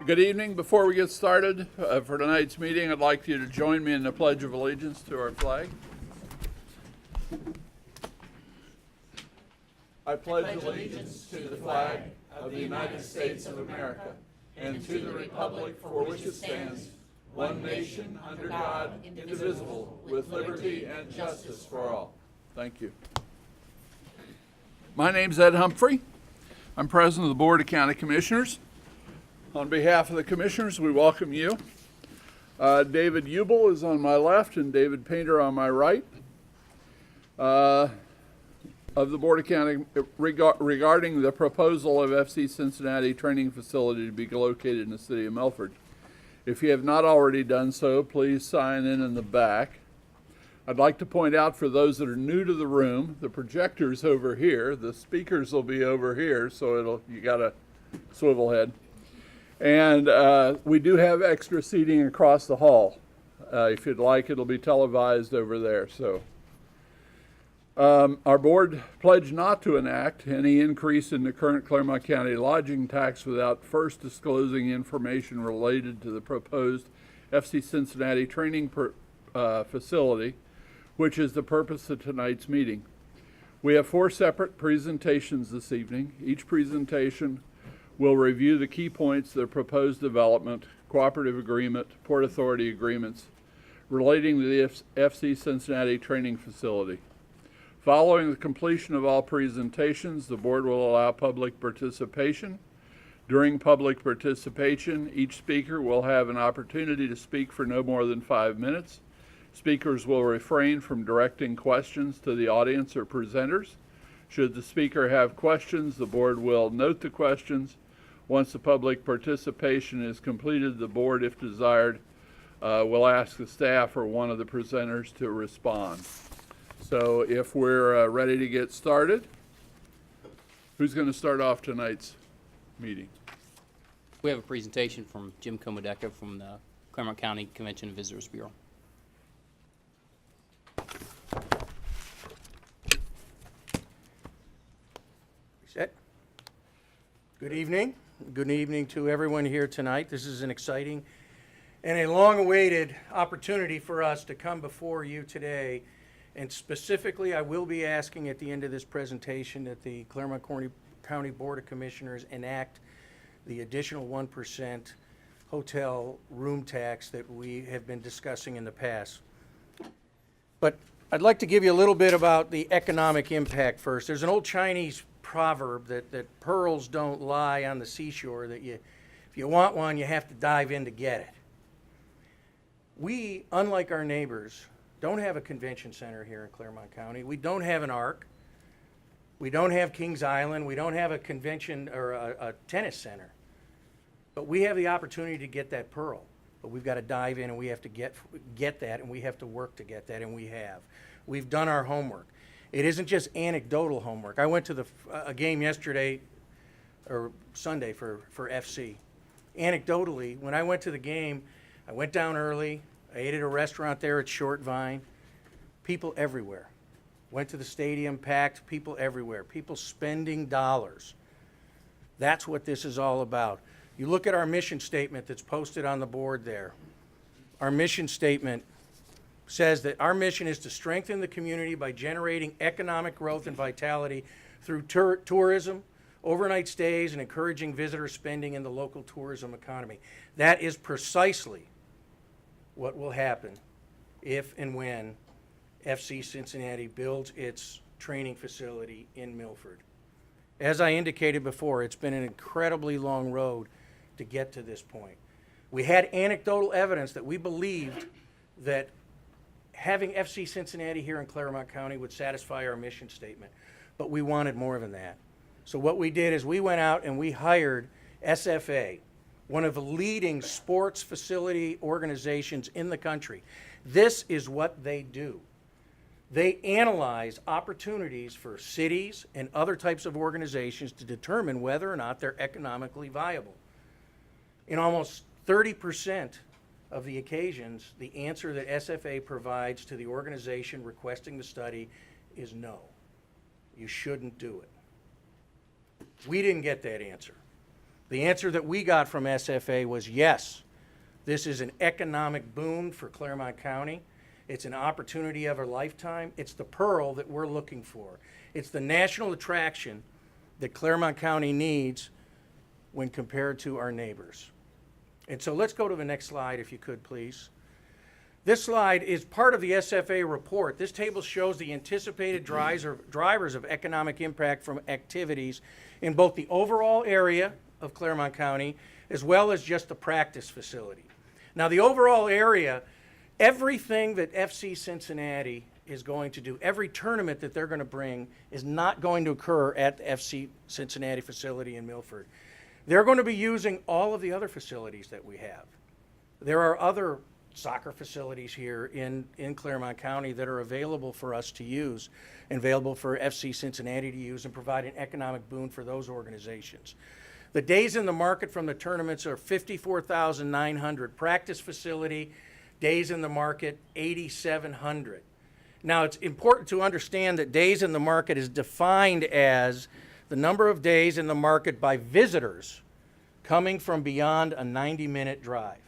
Good evening. Before we get started for tonight's meeting, I'd like you to join me in the Pledge of Allegiance to our flag. I pledge allegiance to the flag of the United States of America and to the republic for which it stands, one nation under God, indivisible, with liberty and justice for all. Thank you. My name's Ed Humphrey. I'm president of the Board of County Commissioners. On behalf of the commissioners, we welcome you. David Ubel is on my left and David Painter on my right. Of the Board of County regarding the proposal of FC Cincinnati training facility to be located in the city of Milford. If you have not already done so, please sign in the back. I'd like to point out for those that are new to the room, the projector's over here, the speakers will be over here, so you got a swivel head. And we do have extra seating across the hall. If you'd like, it'll be televised over there. So, our board pledged not to enact any increase in the current Clermont County lodging tax without first disclosing information related to the proposed FC Cincinnati training facility, which is the purpose of tonight's meeting. We have 4 separate presentations this evening. Each presentation will review the key points of the proposed development, cooperative agreement, Port Authority agreements relating to the FC Cincinnati training facility. Following the completion of all presentations, the board will allow public participation. During public participation, each speaker will have an opportunity to speak for no more than 5 minutes. Speakers will refrain from directing questions to the audience or presenters. Should the speaker have questions, the board will note the questions. Once the public participation is completed, the board, if desired, will ask the staff or one of the presenters to respond. So if we're ready to get started, who's going to start off tonight's meeting? We have a presentation from Jim Komodeka from the Clermont County Convention and Visitors Bureau. Set. Good evening. Good evening to everyone here tonight. This is an exciting and a long-awaited opportunity for us to come before you today. And specifically, I will be asking at the end of this presentation that the Clermont County Board of Commissioners enact the additional 1% hotel room tax that we have been discussing in the past. But I'd like to give you a little bit about the economic impact first. There's an old Chinese proverb that pearls don't lie on the seashore, that if you want one, you have to dive in to get it. We, unlike our neighbors, don't have a convention center here in Clermont County. We don't have an Arc. We don't have Kings Island. We don't have a convention or a tennis center. But we have the opportunity to get that pearl. But we've got to dive in and we have to get that, and we have to work to get that, and we have. We've done our homework. It isn't just anecdotal homework. I went to a game yesterday, or Sunday for FC. Anecdotally, when I went to the game, I went down early. I ate at a restaurant there at Short Vine. People everywhere. Went to the stadium, packed, people everywhere. People spending dollars. That's what this is all about. You look at our mission statement that's posted on the board there. Our mission statement says that our mission is to strengthen the community by generating economic growth and vitality through tourism, overnight stays, and encouraging visitor spending in the local tourism economy. That is precisely what will happen if and when FC Cincinnati builds its training facility in Milford. As I indicated before, it's been an incredibly long road to get to this point. We had anecdotal evidence that we believed that having FC Cincinnati here in Clermont County would satisfy our mission statement, but we wanted more than that. So what we did is we went out and we hired SFA, one of the leading sports facility organizations in the country. This is what they do. They analyze opportunities for cities and other types of organizations to determine whether or not they're economically viable. In almost 30% of the occasions, the answer that SFA provides to the organization requesting the study is no. You shouldn't do it. We didn't get that answer. The answer that we got from SFA was yes. This is an economic boon for Clermont County. It's an opportunity of a lifetime. It's the pearl that we're looking for. It's the national attraction that Clermont County needs when compared to our neighbors. And so let's go to the next slide, if you could, please. This slide is part of the SFA report. This table shows the anticipated drivers of economic impact from activities in both the overall area of Clermont County as well as just the practice facility. Now, the overall area, everything that FC Cincinnati is going to do, every tournament that they're going to bring is not going to occur at the FC Cincinnati facility in Milford. They're going to be using all of the other facilities that we have. There are other soccer facilities here in Clermont County that are available for us to use and available for FC Cincinnati to use and provide an economic boon for those organizations. The days in the market from the tournaments are 54,900. Practice facility, days in the market, 8,700. Now, it's important to understand that days in the market is defined as the number of days in the market by visitors coming from beyond a 90-minute drive.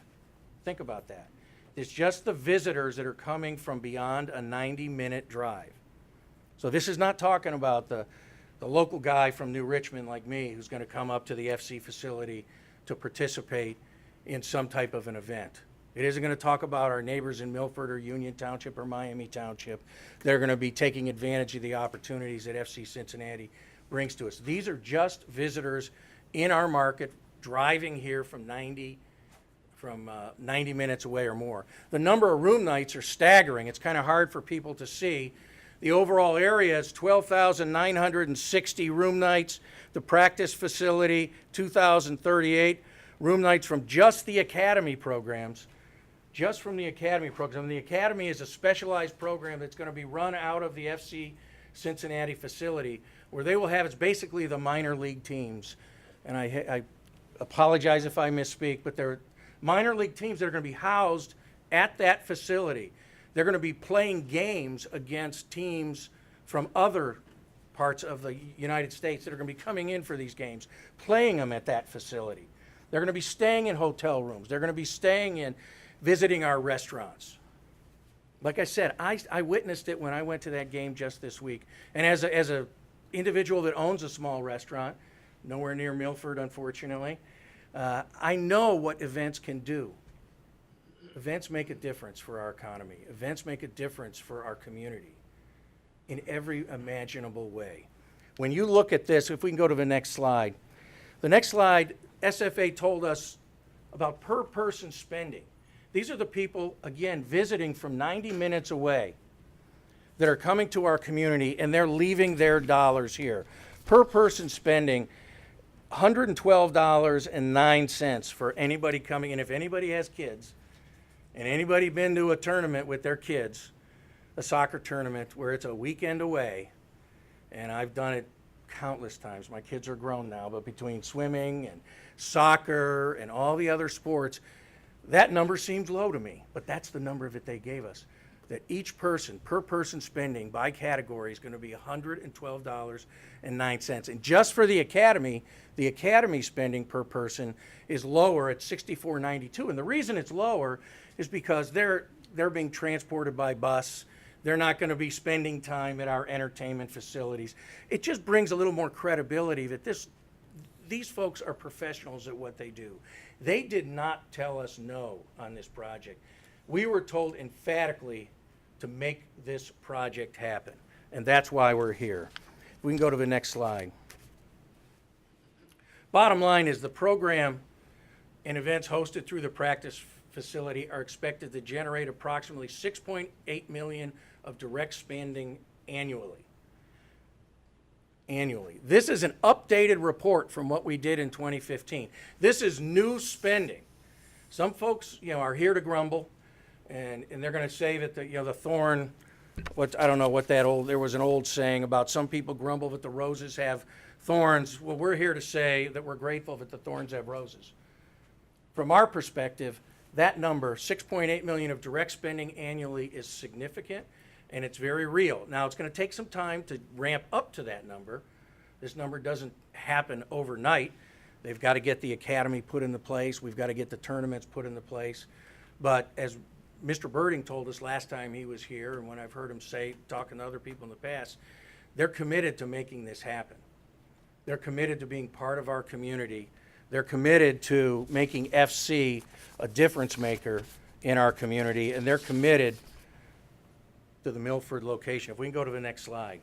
Think about that. It's just the visitors that are coming from beyond a 90-minute drive. So this is not talking about the local guy from New Richmond like me who's going to come up to the FC facility to participate in some type of an event. It isn't going to talk about our neighbors in Milford or Union Township or Miami Township. They're going to be taking advantage of the opportunities that FC Cincinnati brings to us. These are just visitors in our market driving here from 90 minutes away or more. The number of room nights are staggering. It's kind of hard for people to see. The overall area is 12,960 room nights. The practice facility, 2,038 room nights from just the academy programs. Just from the academy program. The academy is a specialized program that's going to be run out of the FC Cincinnati facility where they will have, it's basically the minor league teams. And I apologize if I misspeak, but they're minor league teams that are going to be housed at that facility. They're going to be playing games against teams from other parts of the United States that are going to be coming in for these games, playing them at that facility. They're going to be staying in hotel rooms. They're going to be staying in, visiting our restaurants. Like I said, I witnessed it when I went to that game just this week. And as a individual that owns a small restaurant, nowhere near Milford, unfortunately, I know what events can do. Events make a difference for our economy. Events make a difference for our community in every imaginable way. When you look at this, if we can go to the next slide. The next slide, SFA told us about per person spending. These are the people, again, visiting from 90 minutes away that are coming to our community and they're leaving their dollars here. Per person spending $112.09 for anybody coming in. If anybody has kids and anybody been to a tournament with their kids, a soccer tournament where it's a weekend away, and I've done it countless times. My kids are grown now, but between swimming and soccer and all the other sports, that number seems low to me, but that's the number that they gave us. That each person, per person spending by category is going to be $112.09. And just for the academy spending per person is lower at $64.92. And the reason it's lower is because they're being transported by bus. They're not going to be spending time at our entertainment facilities. It just brings a little more credibility that these folks are professionals at what they do. They did not tell us no on this project. We were told emphatically to make this project happen, and that's why we're here. We can go to the next slide. Bottom line is the program and events hosted through the practice facility are expected to generate approximately $6.8 million of direct spending annually. This is an updated report from what we did in 2015. This is new spending. Some folks, are here to grumble, and they're going to say that the thorn, I don't know what there was an old saying about some people grumble that the roses have thorns. Well, we're here to say that we're grateful that the thorns have roses. From our perspective, that number, $6.8 million of direct spending annually, is significant, and it's very real. Now, it's going to take some time to ramp up to that number. This number doesn't happen overnight. They've got to get the academy put into place. We've got to get the tournaments put into place. But as Mr. Birding told us last time he was here, and when I've heard him say, talking to other people in the past, they're committed to making this happen. They're committed to being part of our community. They're committed to making FC a difference maker in our community, and they're committed to the Milford location. If we can go to the next slide.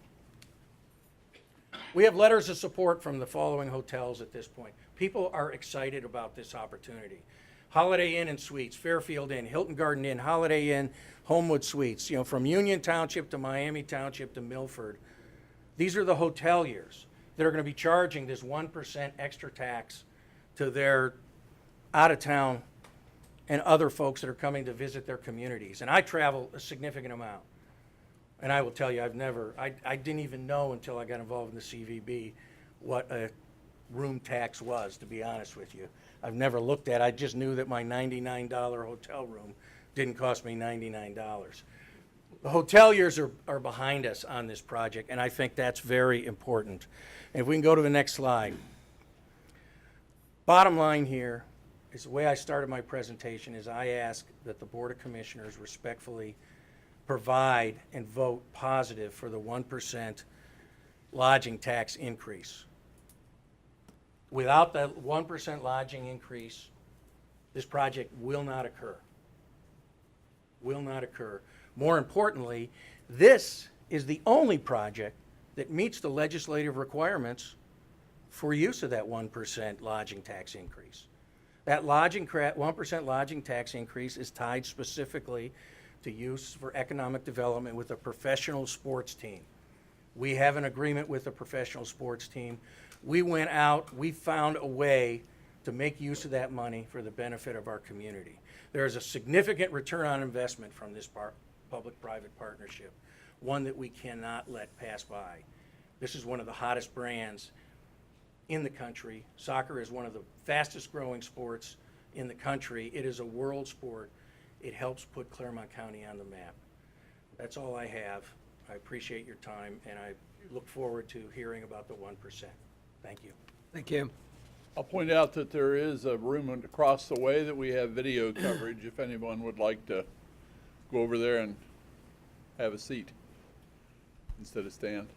We have letters of support from the following hotels at this point. People are excited about this opportunity. Holiday Inn and Suites, Fairfield Inn, Hilton Garden Inn, Holiday Inn, Homewood Suites, from Union Township to Miami Township to Milford. These are the hoteliers that are going to be charging this 1% extra tax to their out-of-town and other folks that are coming to visit their communities. And I travel a significant amount. And I will tell you, I didn't even know until I got involved in the CVB what a room tax was, to be honest with you. I've never looked at it. I just knew that my $99 hotel room didn't cost me $99. The hoteliers are behind us on this project, and I think that's very important. And if we can go to the next slide. Bottom line here is the way I started my presentation is I ask that the Board of Commissioners respectfully provide and vote positive for the 1% lodging tax increase. Without the 1% lodging increase, this project will not occur. Will not occur. More importantly, this is the only project that meets the legislative requirements for use of that 1% lodging tax increase. That 1% lodging tax increase is tied specifically to use for economic development with a professional sports team. We have an agreement with a professional sports team. We went out, we found a way to make use of that money for the benefit of our community. There is a significant return on investment from this public-private partnership, one that we cannot let pass by. This is one of the hottest brands in the country. Soccer is one of the fastest growing sports in the country. It is a world sport. It helps put Clermont County on the map. That's all I have. I appreciate your time, and I look forward to hearing about the 1%. Thank you. Thank you. I'll point out that there is a room across the way that we have video coverage if anyone would like to go over there and have a seat instead of stand.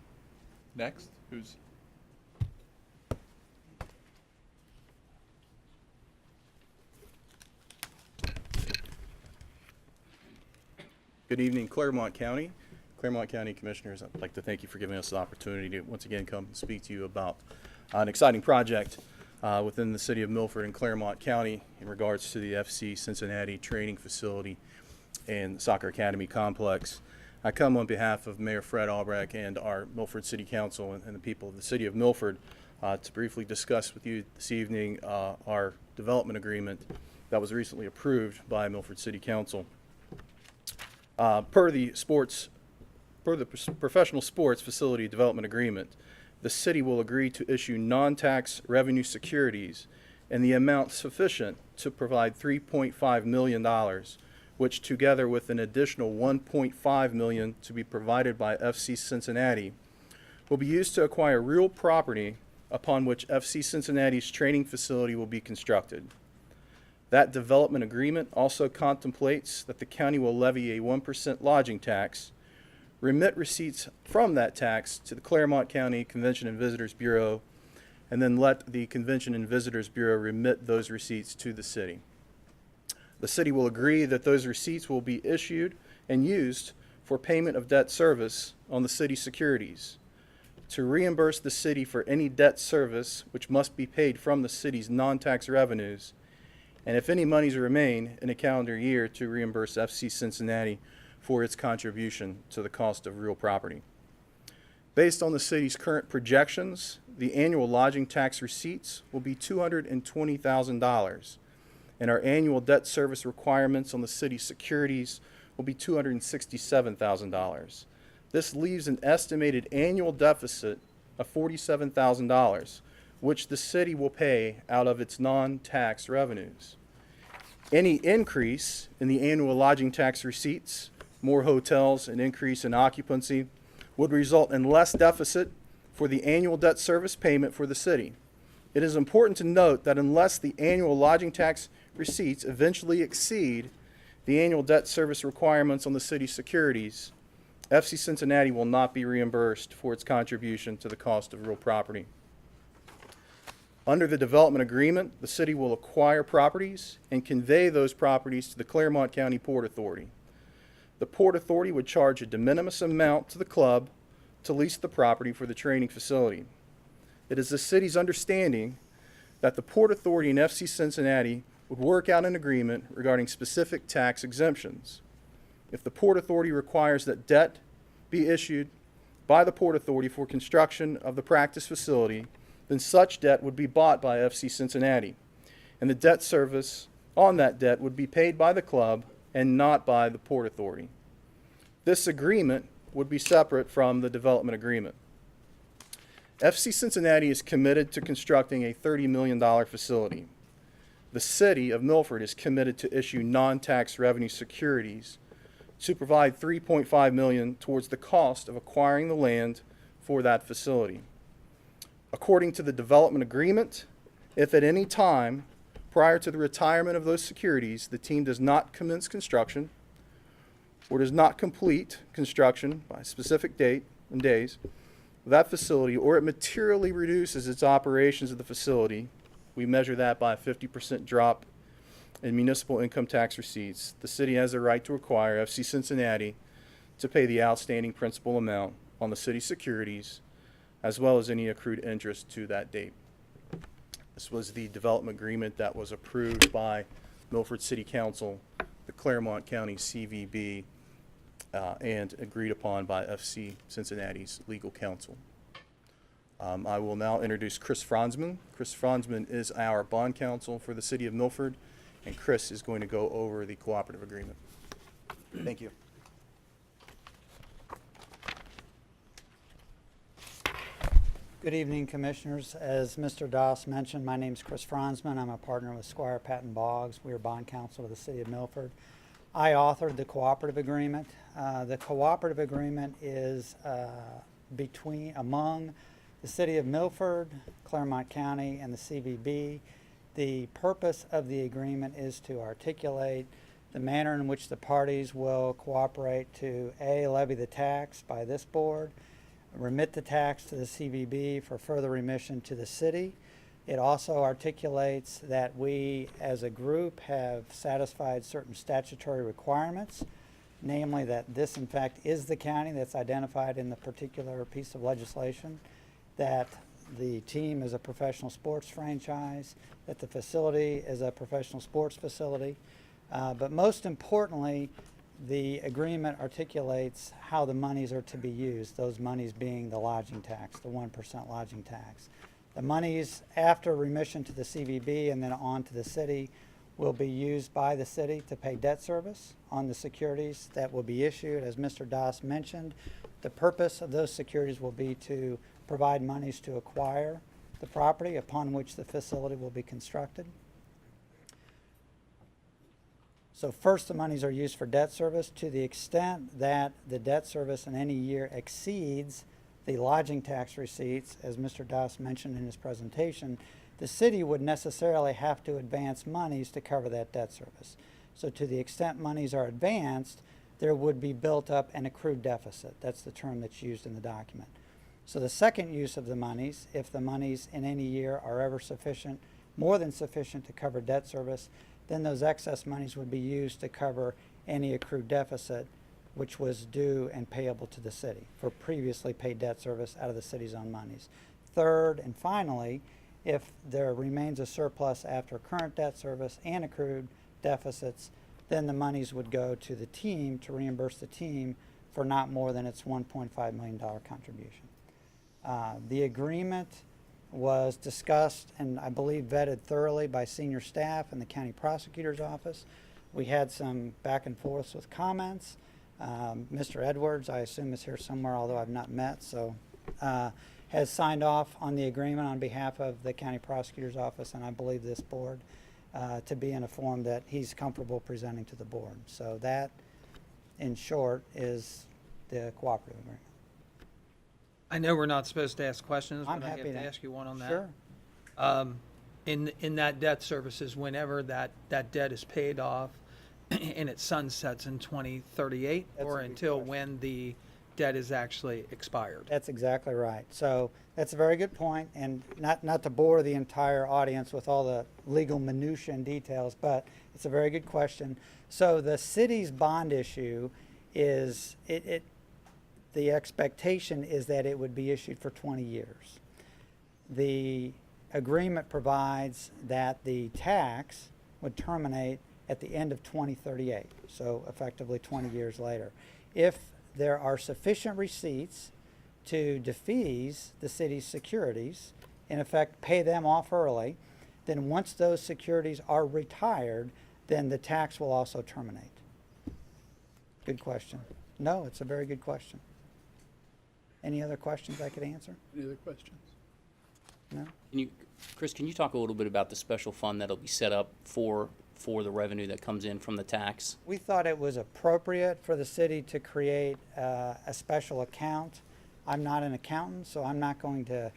Next, who's? Good evening, Clermont County. Clermont County Commissioners, I'd like to thank you for giving us the opportunity to once again come and speak to you about an exciting project within the city of Milford and Clermont County in regards to the FC Cincinnati training facility and soccer academy complex. I come on behalf of Mayor Fred Albrecht and our Milford City Council and the people of the city of Milford to briefly discuss with you this evening our development agreement that was recently approved by Milford City Council. Per the professional sports facility development agreement, the city will agree to issue non-tax revenue securities in the amount sufficient to provide $3.5 million, which together with an additional $1.5 million to be provided by FC Cincinnati, will be used to acquire real property upon which FC Cincinnati's training facility will be constructed. That development agreement also contemplates that the county will levy a 1% lodging tax, remit receipts from that tax to the Clermont County Convention and Visitors Bureau, and then let the Convention and Visitors Bureau remit those receipts to the city. The city will agree that those receipts will be issued and used for payment of debt service on the city securities, to reimburse the city for any debt service which must be paid from the city's non-tax revenues, and if any monies remain in a calendar year, to reimburse FC Cincinnati for its contribution to the cost of real property. Based on the city's current projections, the annual lodging tax receipts will be $220,000, and our annual debt service requirements on the city's securities will be $267,000. This leaves an estimated annual deficit of $47,000, which the city will pay out of its non-tax revenues. Any increase in the annual lodging tax receipts, more hotels, and increase in occupancy would result in less deficit for the annual debt service payment for the city. It is important to note that unless the annual lodging tax receipts eventually exceed the annual debt service requirements on the city's securities, FC Cincinnati will not be reimbursed for its contribution to the cost of real property. Under the development agreement, the city will acquire properties and convey those properties to the Clermont County Port Authority. The Port Authority would charge a de minimis amount to the club to lease the property for the training facility. It is the city's understanding that the Port Authority and FC Cincinnati would work out an agreement regarding specific tax exemptions. If the Port Authority requires that debt be issued by the Port Authority for construction of the practice facility, then such debt would be bought by FC Cincinnati, and the debt service on that debt would be paid by the club and not by the Port Authority. This agreement would be separate from the development agreement. FC Cincinnati is committed to constructing a $30 million facility. The city of Milford is committed to issue non-tax revenue securities to provide $3.5 million towards the cost of acquiring the land for that facility. According to the development agreement, if at any time prior to the retirement of those securities the team does not commence construction or does not complete construction by a specific date and days of that facility, or it materially reduces its operations of the facility, we measure that by a 50% drop in municipal income tax receipts, the city has the right to require FC Cincinnati to pay the outstanding principal amount on the city's securities, as well as any accrued interest to that date. This was the development agreement that was approved by Milford City Council, the Clermont County CVB, and agreed upon by FC Cincinnati's legal counsel. I will now introduce Chris Franzman. Chris Franzman is our bond counsel for the city of Milford, and Chris is going to go over the cooperative agreement. Thank you. Good evening, Commissioners. As Mr. Doss mentioned, my name is Chris Franzman. I'm a partner with Squire Patton Boggs. We are bond counsel of the City of Milford. I authored the cooperative agreement. The cooperative agreement is among the City of Milford, Clermont County, and the CVB. The purpose of the agreement is to articulate the manner in which the parties will cooperate to A, levy the tax by this board, remit the tax to the CVB for further remission to the city. It also articulates that we as a group have satisfied certain statutory requirements, namely that this in fact is the county that's identified in the particular piece of legislation, that the team is a professional sports franchise, that the facility is a professional sports facility, but most importantly, the agreement articulates how the monies are to be used, those monies being the lodging tax, the 1% lodging tax. The monies after remission to the CVB and then on to the city will be used by the city to pay debt service on the securities that will be issued. As Mr. Doss mentioned, the purpose of those securities will be to provide monies to acquire the property upon which the facility will be constructed. So first, the monies are used for debt service. To the extent that the debt service in any year exceeds the lodging tax receipts, as Mr. Doss mentioned in his presentation, the city would necessarily have to advance monies to cover that debt service. So to the extent monies are advanced, there would be built up an accrued deficit. That's the term that's used in the document. So the second use of the monies, if the monies in any year are ever sufficient, more than sufficient to cover debt service, then those excess monies would be used to cover any accrued deficit which was due and payable to the city for previously paid debt service out of the city's own monies. Third and finally, if there remains a surplus after current debt service and accrued deficits, then the monies would go to the team to reimburse the team for not more than its $1.5 million contribution. The agreement was discussed and I believe vetted thoroughly by senior staff in the county prosecutor's office. We had some back and forth with comments. Mr. Edwards, I assume, is here somewhere, although I've not met, so has signed off on the agreement on behalf of the county prosecutor's office, and I believe this board to be in a form that he's comfortable presenting to the board. So that, in short, is the cooperative agreement. I know we're not supposed to ask questions, I'm but I have happy to to ask you one on that. Sure. in that debt service is whenever that debt is paid off and it sunsets in 2038, That's or a good until question. when the debt is actually expired. That's exactly right. So that's a very good point, and not to bore the entire audience with all the legal minutia and details, but it's a very good question. So the city's bond issue is, the expectation is that it would be issued for 20 years. The agreement provides that the tax would terminate at the end of 2038, so effectively 20 years later. If there are sufficient receipts to defease the city's securities, in effect pay them off early, then once those securities are retired, then the tax will also terminate. Good question. No, it's a very good question. Any other questions I could answer? Any other questions? No? Chris, can you talk a little bit about the special fund that'll be set up for the revenue that comes in from the tax? We thought it was appropriate for the city to create a special account. I'm not an accountant, so I'm not going to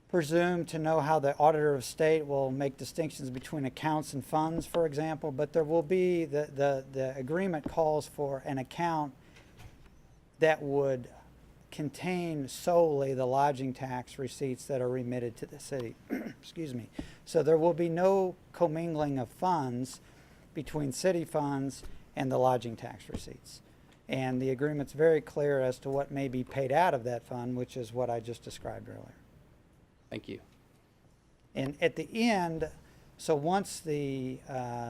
presume to know how the auditor of state will make distinctions between accounts and funds, for example, but there will be, the agreement calls for an account that would contain solely the lodging tax receipts that are remitted to the city. Excuse me. So there will be no commingling of funds between city funds and the lodging tax receipts. And the agreement's very clear as to what may be paid out of that fund, which is what I just described earlier. Thank you. And at the end, so once the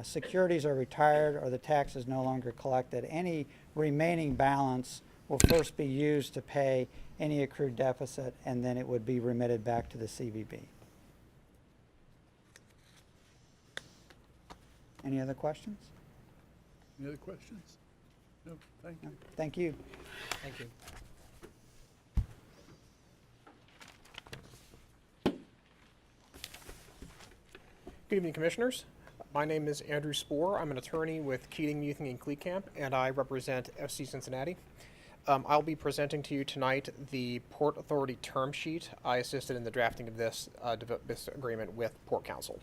securities are retired or the tax is no longer collected, any remaining balance will first be used to pay any accrued deficit, and then it would be remitted back to the CVB. Any other questions? Any other questions? No, thank you. No? Thank you. Thank you. Good evening, Commissioners. My name is Andrew Spohr. I'm an attorney with Keating, Muthing, and Kleekamp, and I represent FC Cincinnati. I'll be presenting to you tonight the Port Authority term sheet. I assisted in the drafting of this agreement with Port Council.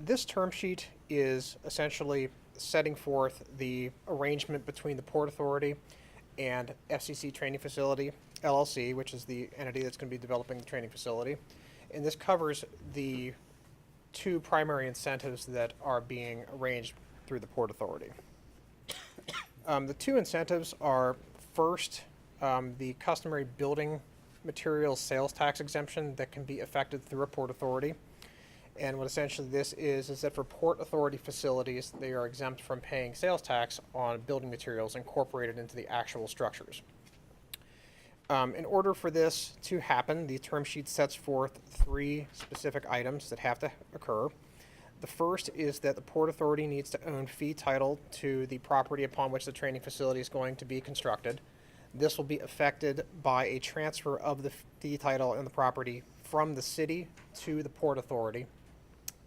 This term sheet is essentially setting forth the arrangement between the Port Authority and FCC Training Facility, LLC, which is the entity that's going to be developing the training facility. And this covers the two primary incentives that are being arranged through the Port Authority. The two incentives are, first, the customary building materials sales tax exemption that can be effected through a Port Authority. And what essentially this is that for Port Authority facilities, they are exempt from paying sales tax on building materials incorporated into the actual structures. In order for this to happen, the term sheet sets forth three specific items that have to occur. The first is that the Port Authority needs to own fee title to the property upon which the training facility is going to be constructed. This will be affected by a transfer of the fee title and the property from the city to the Port Authority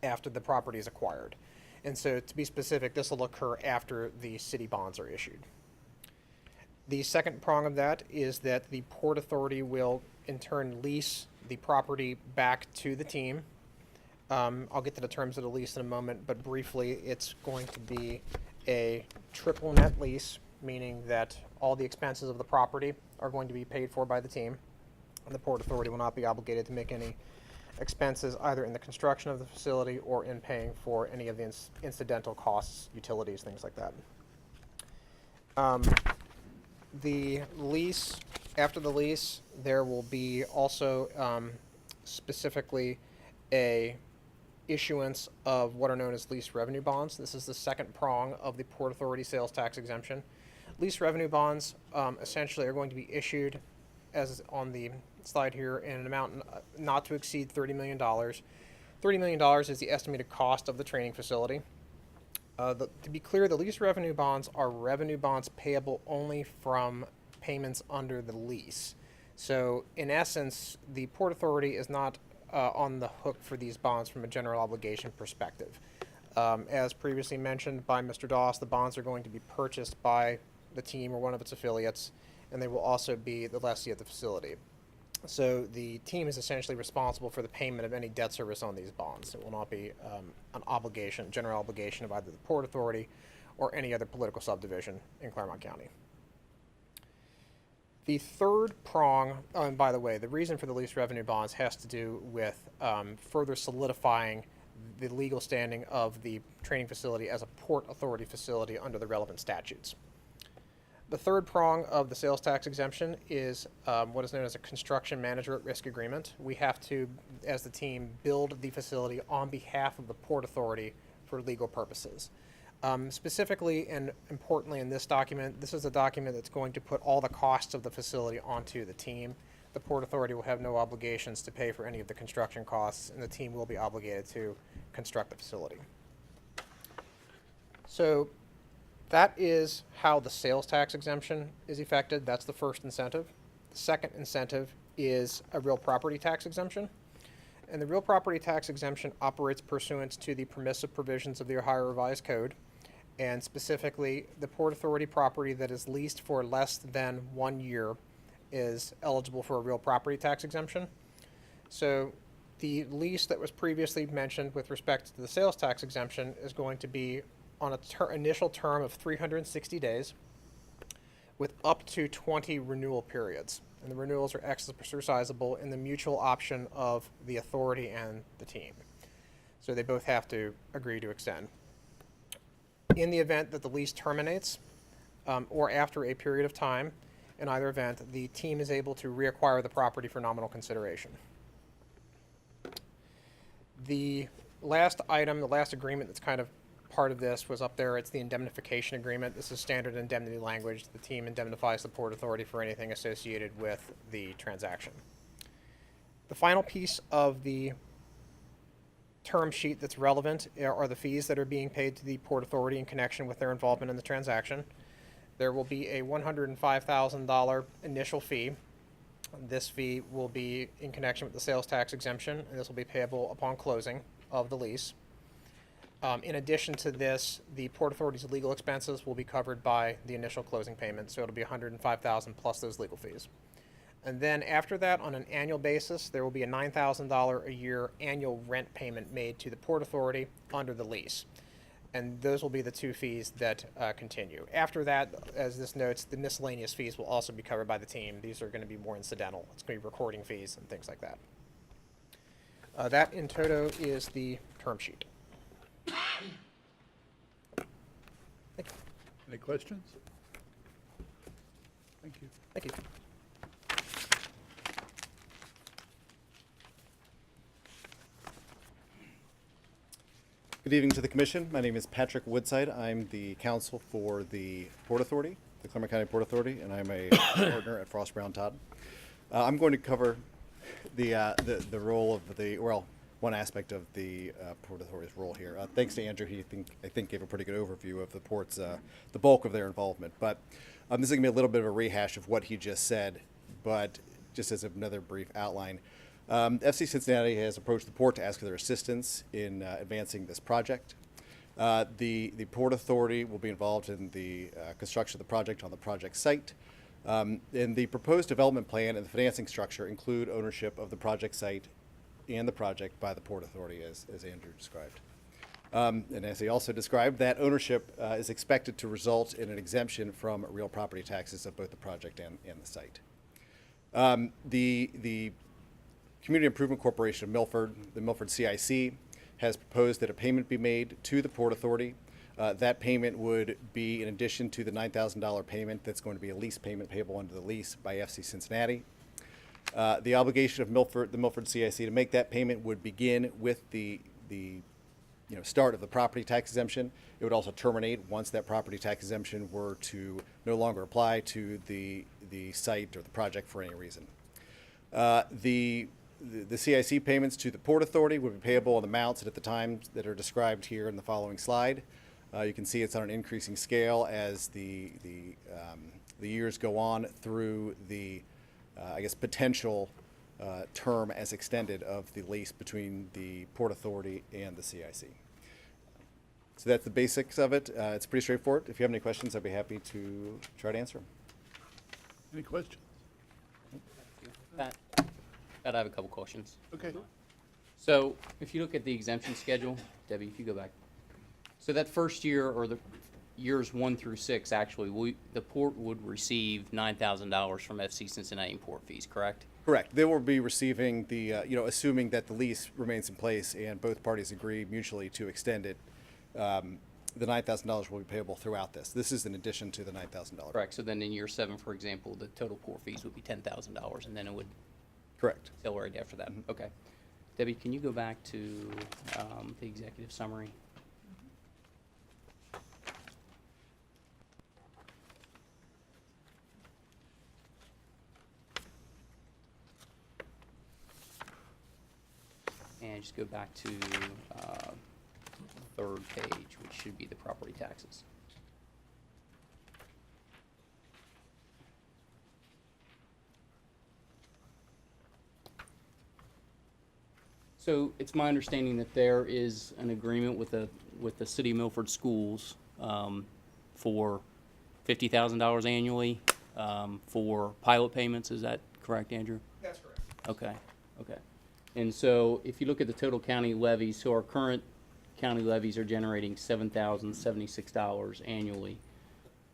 after the property is acquired. And so, to be specific, this will occur after the city bonds are issued. The second prong of that is that the Port Authority will in turn lease the property back to the team. I'll get to the terms of the lease in a moment, but briefly, it's going to be a triple net lease, meaning that all the expenses of the property are going to be paid for by the team, and the Port Authority will not be obligated to make any expenses either in the construction of the facility or in paying for any of the incidental costs, utilities, things like that. The lease, after the lease, there will be also specifically a issuance of what are known as lease revenue bonds. This is the second prong of the Port Authority sales tax exemption. Lease revenue bonds essentially are going to be issued, as on the slide here, in an amount not to exceed $30 million. $30 million is the estimated cost of the training facility. To be clear, the lease revenue bonds are revenue bonds payable only from payments under the lease. So, in essence, the Port Authority is not on the hook for these bonds from a general obligation perspective. As previously mentioned by Mr. Doss, the bonds are going to be purchased by the team or one of its affiliates, and they will also be the lessee of the facility. So the team is essentially responsible for the payment of any debt service on these bonds. It will not be an obligation, general obligation of either the Port Authority or any other political subdivision in Clermont County. The third prong, oh, and by the way, the reason for the lease revenue bonds has to do with further solidifying the legal standing of the training facility as a Port Authority facility under the relevant statutes. The third prong of the sales tax exemption is what is known as a construction manager at risk agreement. We have to, as the team, build the facility on behalf of the Port Authority for legal purposes. Specifically and importantly in this document, this is a document that's going to put all the costs of the facility onto the team. The Port Authority will have no obligations to pay for any of the construction costs, and the team will be obligated to construct the facility. So that is how the sales tax exemption is effected. That's the first incentive. The second incentive is a real property tax exemption. And the real property tax exemption operates pursuant to the permissive provisions of the Ohio Revised Code. And specifically, the Port Authority property that is leased for less than 1 year is eligible for a real property tax exemption. So the lease that was previously mentioned with respect to the sales tax exemption is going to be on an initial term of 360 days with up to 20 renewal periods. And the renewals are exercisable in the mutual option of the authority and the team. So they both have to agree to extend. In the event that the lease terminates, or after a period of time, in either event, the team is able to reacquire the property for nominal consideration. The last item, the last agreement that's kind of part of this was up there. It's the indemnification agreement. This is standard indemnity language. The team indemnifies the Port Authority for anything associated with the transaction. The final piece of the term sheet that's relevant are the fees that are being paid to the Port Authority in connection with their involvement in the transaction. There will be a $105,000 initial fee. This fee will be in connection with the sales tax exemption, and this will be payable upon closing of the lease. In addition to this, the Port Authority's legal expenses will be covered by the initial closing payment, so it'll be $105,000 plus those legal fees. And then after that, on an annual basis, there will be a $9,000 a year annual rent payment made to the Port Authority under the lease. And those will be the two fees that continue. After that, as this notes, the miscellaneous fees will also be covered by the team. These are going to be more incidental. It's going to be recording fees and things like that. That in toto is the term sheet. Thank you. Any questions? Thank you. Thank you. Good evening to the Commission. My name is Patrick Woodside. I'm the counsel for the Port Authority, the Clermont County Port Authority, and I'm a partner at Frost Brown Todd. I'm going to cover the role of the, well, one aspect of the Port Authority's role here. Thanks to Andrew, I think gave a pretty good overview of the port's, the bulk of their involvement. But this is going to be a little bit of a rehash of what he just said, but just as another brief outline. FC Cincinnati has approached the port to ask for their assistance in advancing this project. The Port Authority will be involved in the construction of the project on the project site. And the proposed development plan and the financing structure include ownership of the project site and the project by the Port Authority, as Andrew described. And as he also described, that ownership is expected to result in an exemption from real property taxes of both the project and the site. The Community Improvement Corporation of Milford, the Milford CIC, has proposed that a payment be made to the Port Authority. That payment would be in addition to the $9,000 payment that's going to be a lease payment payable under the lease by FC Cincinnati. The obligation of the Milford CIC to make that payment would begin with the start of the property tax exemption. It would also terminate once that property tax exemption were to no longer apply to the site or the project for any reason. The CIC payments to the Port Authority would be payable in amounts at the times that are described here in the following slide. You can see it's on an increasing scale as the years go on through the potential term as extended of the lease between the Port Authority and the CIC. So that's the basics of it. It's pretty straightforward. If you have any questions, I'd be happy to try to answer them. Any questions? Pat? Pat, I have a couple questions. Okay. So if you look at the exemption schedule, Debbie, if you go back. So that first year, or the years 1 through 6, actually, the port would receive $9,000 from FC Cincinnati in port fees, correct? Correct. They will be receiving the, assuming that the lease remains in place and both parties agree mutually to extend it, the $9,000 will be payable throughout this. This is in addition to the $9,000. Correct. So then in year 7, for example, the total port fees would be $10,000, and then it would Correct. accelerate after that. Okay. Debbie, can you go back to the executive summary? And just go back to third page, which should be the property taxes. So it's my understanding that there is an agreement with the City of Milford Schools for $50,000 annually for pilot payments. Is that correct, Andrew? That's correct. Okay, okay. And so if you look at the total county levies, so our current county levies are generating $7,076 annually.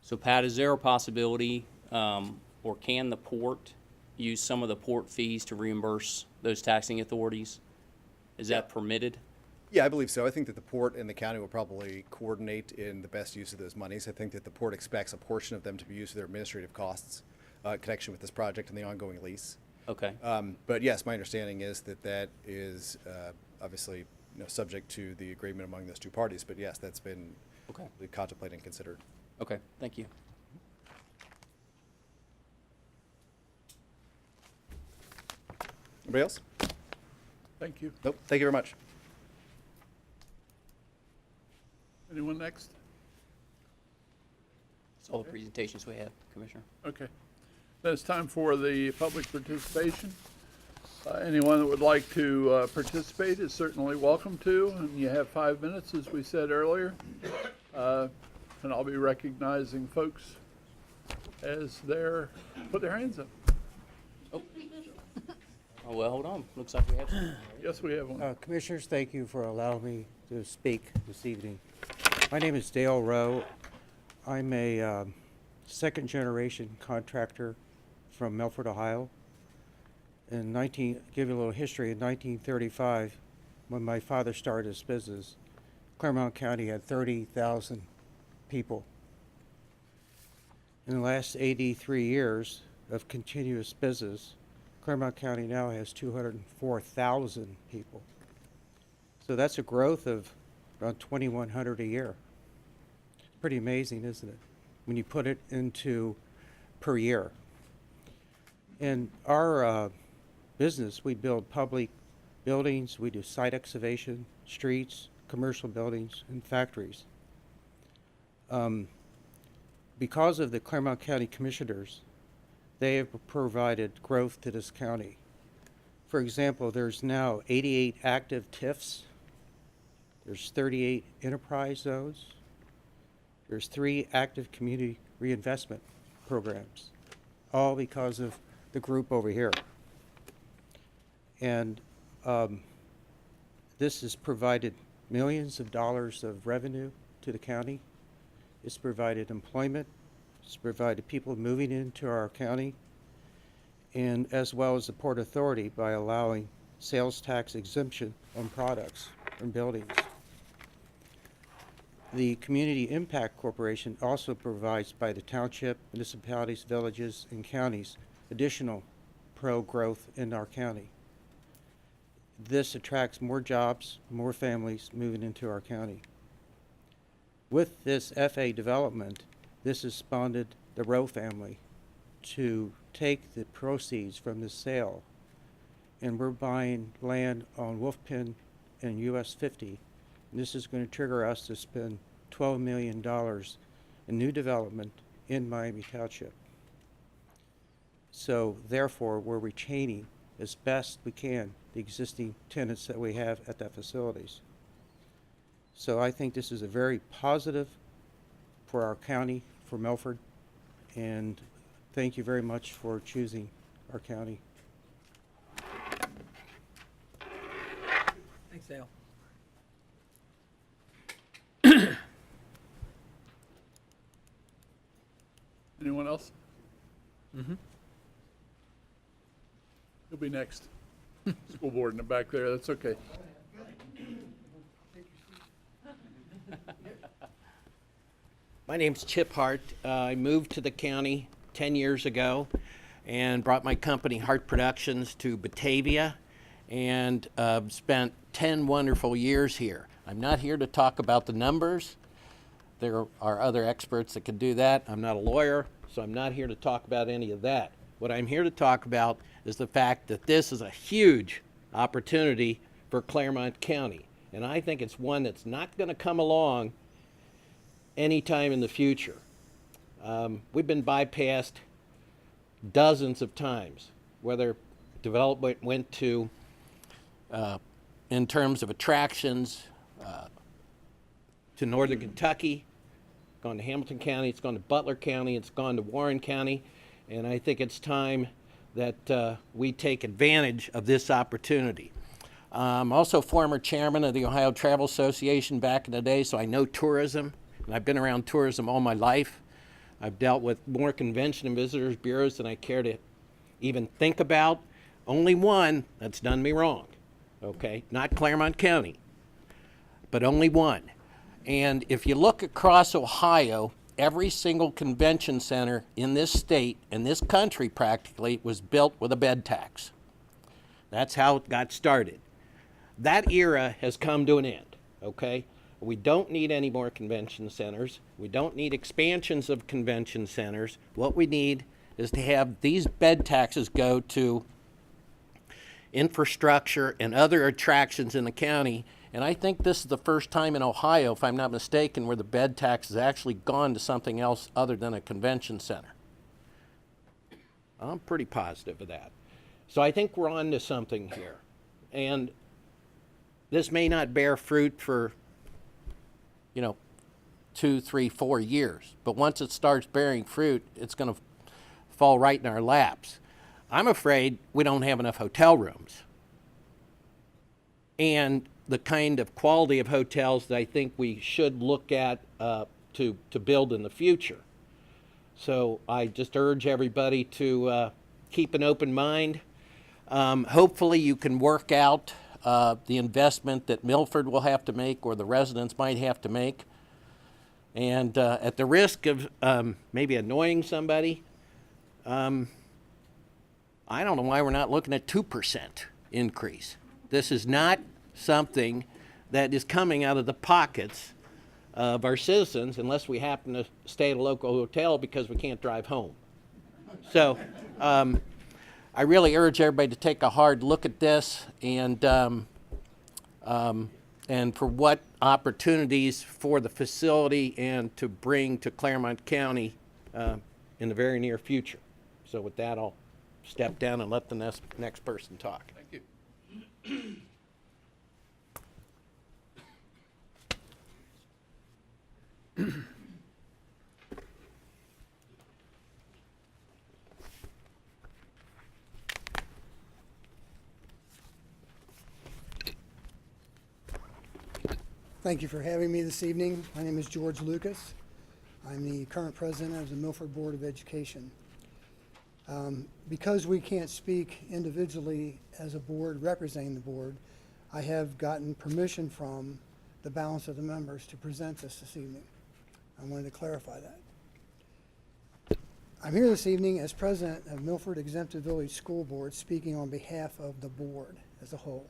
So Pat, is there a possibility, or can the port use some of the port fees to reimburse those taxing authorities? Is that permitted? Yeah, I believe so. I think that the port and the county will probably coordinate in the best use of those monies. I think that the port expects a portion of them to be used for their administrative costs in connection with this project and the ongoing lease. Okay, But yes, my understanding is that that is obviously subject to the agreement among those two parties. But yes, that's been okay, contemplated and considered. okay, thank you. Anybody else? Thank you. Nope. Thank you very much. Anyone next? That's all the presentations we have, Commissioner. Okay. Then it's time for the public participation. Anyone that would like to participate is certainly welcome to, and you have 5 minutes, as we said earlier. And I'll be recognizing folks as put their hands up. Oh, well, hold on. Looks like we have some. Yes, we have one. Commissioners, thank you for allowing me to speak this evening. My name is Dale Rowe. I'm a second-generation contractor from Milford, Ohio. Give you a little history, in 1935, when my father started his business, Clermont County had 30,000 people. In the last 83 years of continuous business, Clermont County now has 204,000 people. So that's a growth of around 2,100 a year. Pretty amazing, isn't it? When you put it into per year. In our business, we build public buildings, we do site excavation, streets, commercial buildings, and factories. Because of the Clermont County Commissioners, they have provided growth to this county. For example, there's now 88 active TIFs. There's 38 enterprise zones. There's 3 active community reinvestment programs, all because of the group over here. And this has provided millions of dollars of revenue to the county. It's provided employment. It's provided people moving into our county, and as well as the Port Authority by allowing sales tax exemption on products and buildings. The Community Impact Corporation also provides by the township, municipalities, villages, and counties additional pro-growth in our county. This attracts more jobs, more families moving into our county. With this FA development, this has spawned the Rowe family to take the proceeds from the sale, and we're buying land on Wolfpen and US 50. And this is going to trigger us to spend $12 million in new development in Miami Township. So therefore, we're retaining as best we can the existing tenants that we have at that facilities. So I think this is a very positive for our county, for Milford, and thank you very much for choosing our county. Sale. Anyone else? You'll be next. School board in the back there, that's okay. My name's Chip Hart. I moved to the county 10 years ago and brought my company Hart Productions to Batavia and spent 10 wonderful years here. I'm not here to talk about the numbers. There are other experts that can do that. I'm not a lawyer, so I'm not here to talk about any of that. What I'm here to talk about is the fact that this is a huge opportunity for Clermont County. And I think it's one that's not going to come along anytime in the future. We've been bypassed dozens of times, whether development went to, in terms of attractions, to northern Kentucky, gone to Hamilton County, it's gone to Butler County, it's gone to Warren County, and I think it's time that we take advantage of this opportunity. I'm also former chairman of the Ohio Travel Association back in the day, so I know tourism, and I've been around tourism all my life. I've dealt with more convention and visitors bureaus than I care to even think about. Only one that's done me wrong, okay? Not Clermont County, but only one. And if you look across Ohio, every single convention center in this state, in this country practically, was built with a bed tax. That's how it got started. That era has come to an end, okay? We don't need any more convention centers. We don't need expansions of convention centers. What we need is to have these bed taxes go to infrastructure and other attractions in the county. And I think this is the first time in Ohio, if I'm not mistaken, where the bed tax has actually gone to something else other than a convention center. I'm pretty positive of that. So I think we're on to something here. And this may not bear fruit for, 2, 3, 4 years. But once it starts bearing fruit, it's going to fall right in our laps. I'm afraid we don't have enough hotel rooms. And the kind of quality of hotels that I think we should look at to build in the future. So I just urge everybody to keep an open mind. Hopefully you can work out the investment that Milford will have to make or the residents might have to make. And at the risk of maybe annoying somebody, I don't know why we're not looking at 2% increase. This is not something that is coming out of the pockets of our citizens unless we happen to stay at a local hotel because we can't drive home. So I really urge everybody to take a hard look at this and for what opportunities for the facility and to bring to Clermont County in the very near future. So with that, I'll step down and let the next person talk. Thank you. Thank you for having me this evening. My name is George Lucas. I'm the current president of the Milford Board of Education. Because we can't speak individually as a board representing the board, I have gotten permission from the balance of the members to present this evening. I wanted to clarify that. I'm here this evening as president of Milford Exempted Village School Board, speaking on behalf of the board as a whole.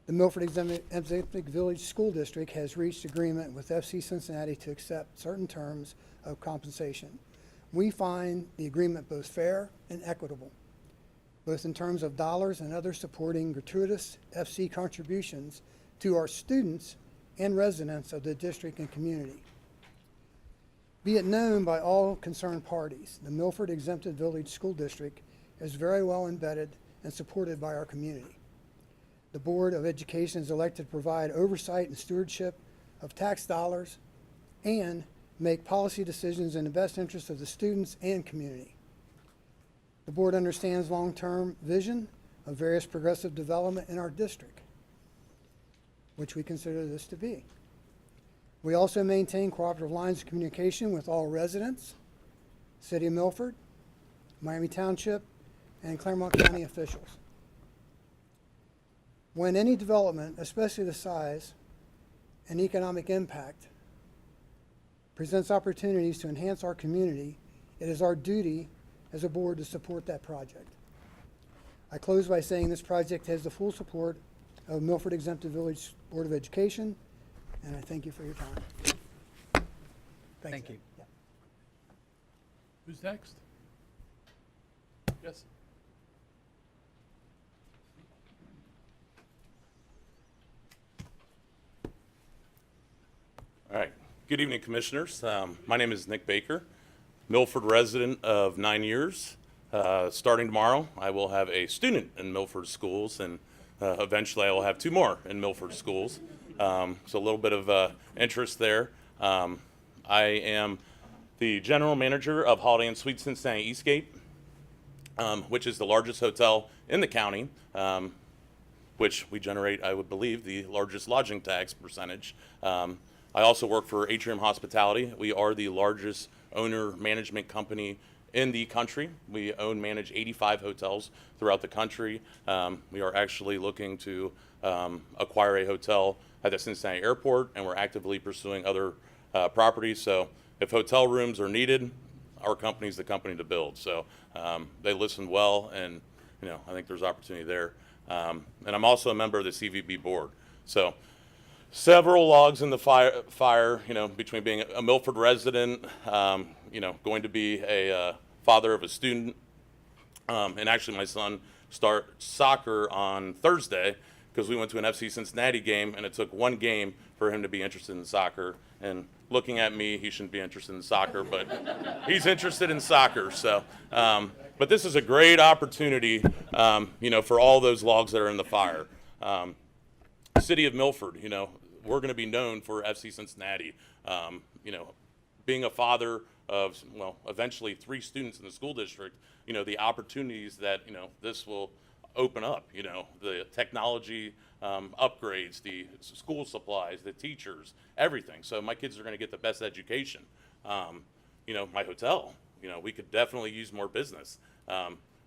The Milford Exempted Village School District has reached agreement with FC Cincinnati to accept certain terms of compensation. We find the agreement both fair and equitable, both in terms of dollars and other supporting gratuitous FC contributions to our students and residents of the district and community. Be it known by all concerned parties, the Milford Exempted Village School District is very well embedded and supported by our community. The Board of Education is elected to provide oversight and stewardship of tax dollars and make policy decisions in the best interest of the students and community. The board understands long-term vision of various progressive development in our district. which we consider this to be. We also maintain cooperative lines of communication with all residents, City of Milford, Miami Township, and Clermont County officials. When any development, especially the size and economic impact, presents opportunities to enhance our community, it is our duty as a board to support that project. I close by saying this project has the full support of Milford Exempted Village Board of Education, and I thank you for your time. Thank you. Yeah. Who's next? Yes. All right. Good evening, Commissioners. My name is Nick Baker, Milford resident of 9 years. Starting tomorrow, I will have a student in Milford schools, and eventually I will have 2 more in Milford schools. So a little bit of interest there. I am the general manager of Holiday Inn Suites Cincinnati Eastgate, which is the largest hotel in the county, which we generate, I would believe, the largest lodging tax percentage. I also work for Atrium Hospitality. We are the largest owner management company in the country. We own, manage 85 hotels throughout the country. We are actually looking to acquire a hotel at the Cincinnati Airport, and we're actively pursuing other properties. So if hotel rooms are needed, our company's the company to build. So they listened well, and I think there's opportunity there. And I'm also a member of the CVB board. So several logs in the fire, between being a Milford resident, going to be a father of a student, and actually my son starts soccer on Thursday because we went to an FC Cincinnati game, and it took one game for him to be interested in soccer. And looking at me, he shouldn't be interested in soccer, but he's interested in soccer. So, but this is a great opportunity, for all those logs that are in the fire. City of Milford, we're going to be known for FC Cincinnati. Being a father of, eventually 3 students in the school district, the opportunities that, this will open up, the technology upgrades, the school supplies, the teachers, everything. So my kids are going to get the best education. My hotel, we could definitely use more business.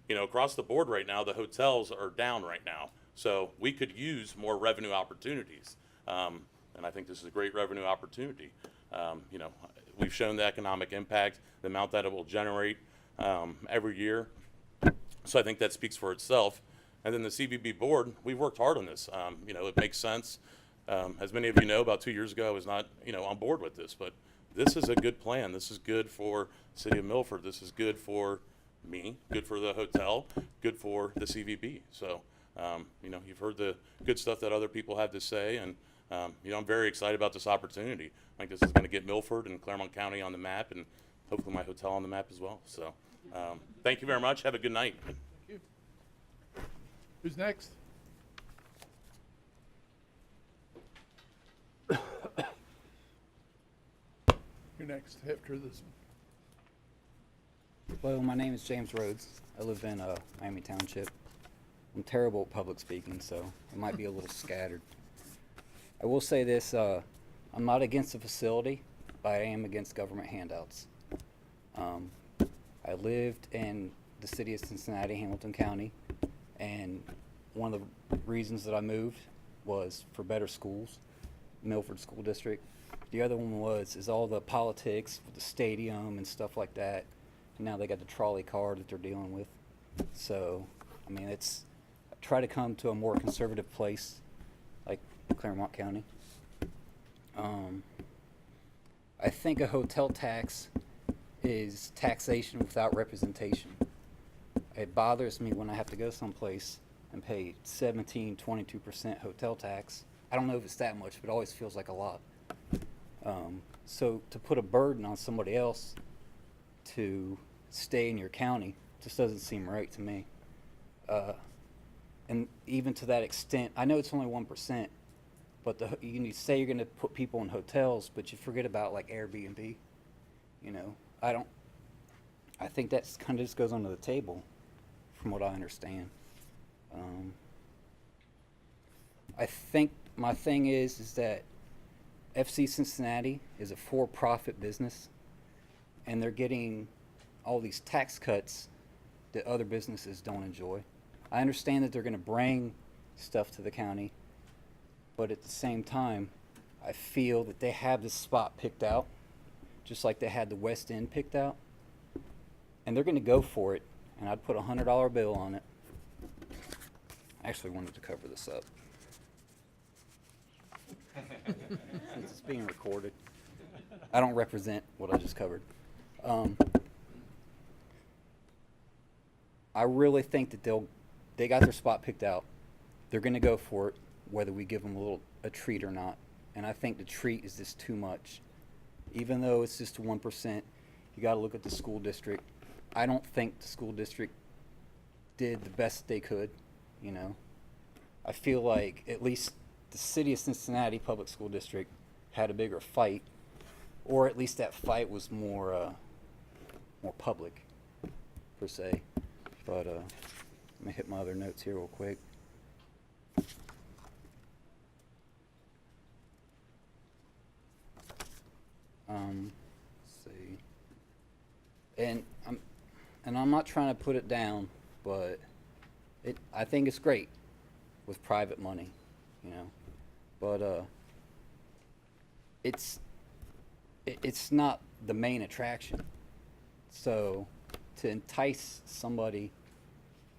Across the board right now, the hotels are down right now. So we could use more revenue opportunities. And I think this is a great revenue opportunity. We've shown the economic impact, the amount that it will generate every year. So I think that speaks for itself. And then the CVB board, we've worked hard on this. It makes sense. As many of you know, about 2 years ago, I was not, on board with this, but this is a good plan. This is good for the City of Milford. This is good for me, good for the hotel, good for the CVB. So, you've heard the good stuff that other people have to say, and, I'm very excited about this opportunity. I think this is going to get Milford and Clermont County on the map, and hopefully my hotel on the map as well. So, thank you very much. Have a good night. Thank you. Who's next? You're next after this one. Hello, my name is James Rhodes. I live in Miami Township. I'm terrible at public speaking, so it might be a little scattered. I will say this, I'm not against the facility, but I am against government handouts. I lived in the city of Cincinnati, Hamilton County, and one of the reasons that I moved was for better schools, Milford School District. The other one is all the politics with the stadium and stuff like that. And now they got the trolley car that they're dealing with. So, try to come to a more conservative place like Clermont County. I think a hotel tax is taxation without representation. It bothers me when I have to go someplace and pay 17, 22% hotel tax. I don't know if it's that much, but it always feels like a lot. So to put a burden on somebody else to stay in your county just doesn't seem right to me. And even to that extent, I know it's only 1%, but you say you're going to put people in hotels, but you forget about like Airbnb. I think that's kind of just goes under the table, from what I understand. I think my thing is that FC Cincinnati is a for-profit business, and they're getting all these tax cuts that other businesses don't enjoy. I understand that they're going to bring stuff to the county, but at the same time, I feel that they have this spot picked out, just like they had the West End picked out, and they're going to go for it, and I'd put a $100 bill on it. I actually wanted to cover this up. Since it's being recorded. I don't represent what I just covered. I really think that they got their spot picked out. They're going to go for it, whether we give them a treat or not. And I think the treat is just too much. Even though it's just 1%, you got to look at the school district. I don't think the school district did the best they could, you know. I feel like at least the city of Cincinnati Public School District had a bigger fight, or at least that fight was more public, per se. But let me hit my other notes here real quick. Let's see. And I'm not trying to put it down, but I think it's great with private money, you know. But it's not the main attraction. So to entice somebody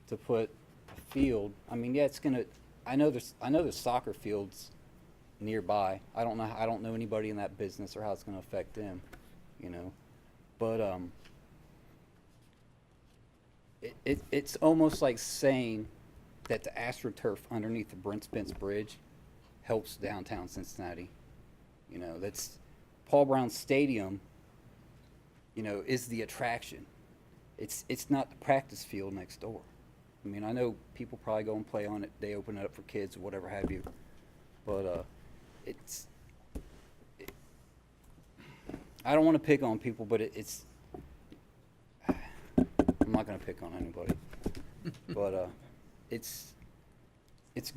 to put a field, I mean, yeah, it's gonna. I know there's soccer fields nearby. I don't know anybody in that business or how it's gonna affect them, you know. But it's almost like saying that the AstroTurf underneath the Brent Spence Bridge helps downtown Cincinnati. You know, that's Paul Brown Stadium, you know, is the attraction. It's not the practice field next door. I mean, I know people probably go and play on it. They open it up for kids or whatever have you. But I don't want to pick on people, but I'm not going to pick on anybody. But it's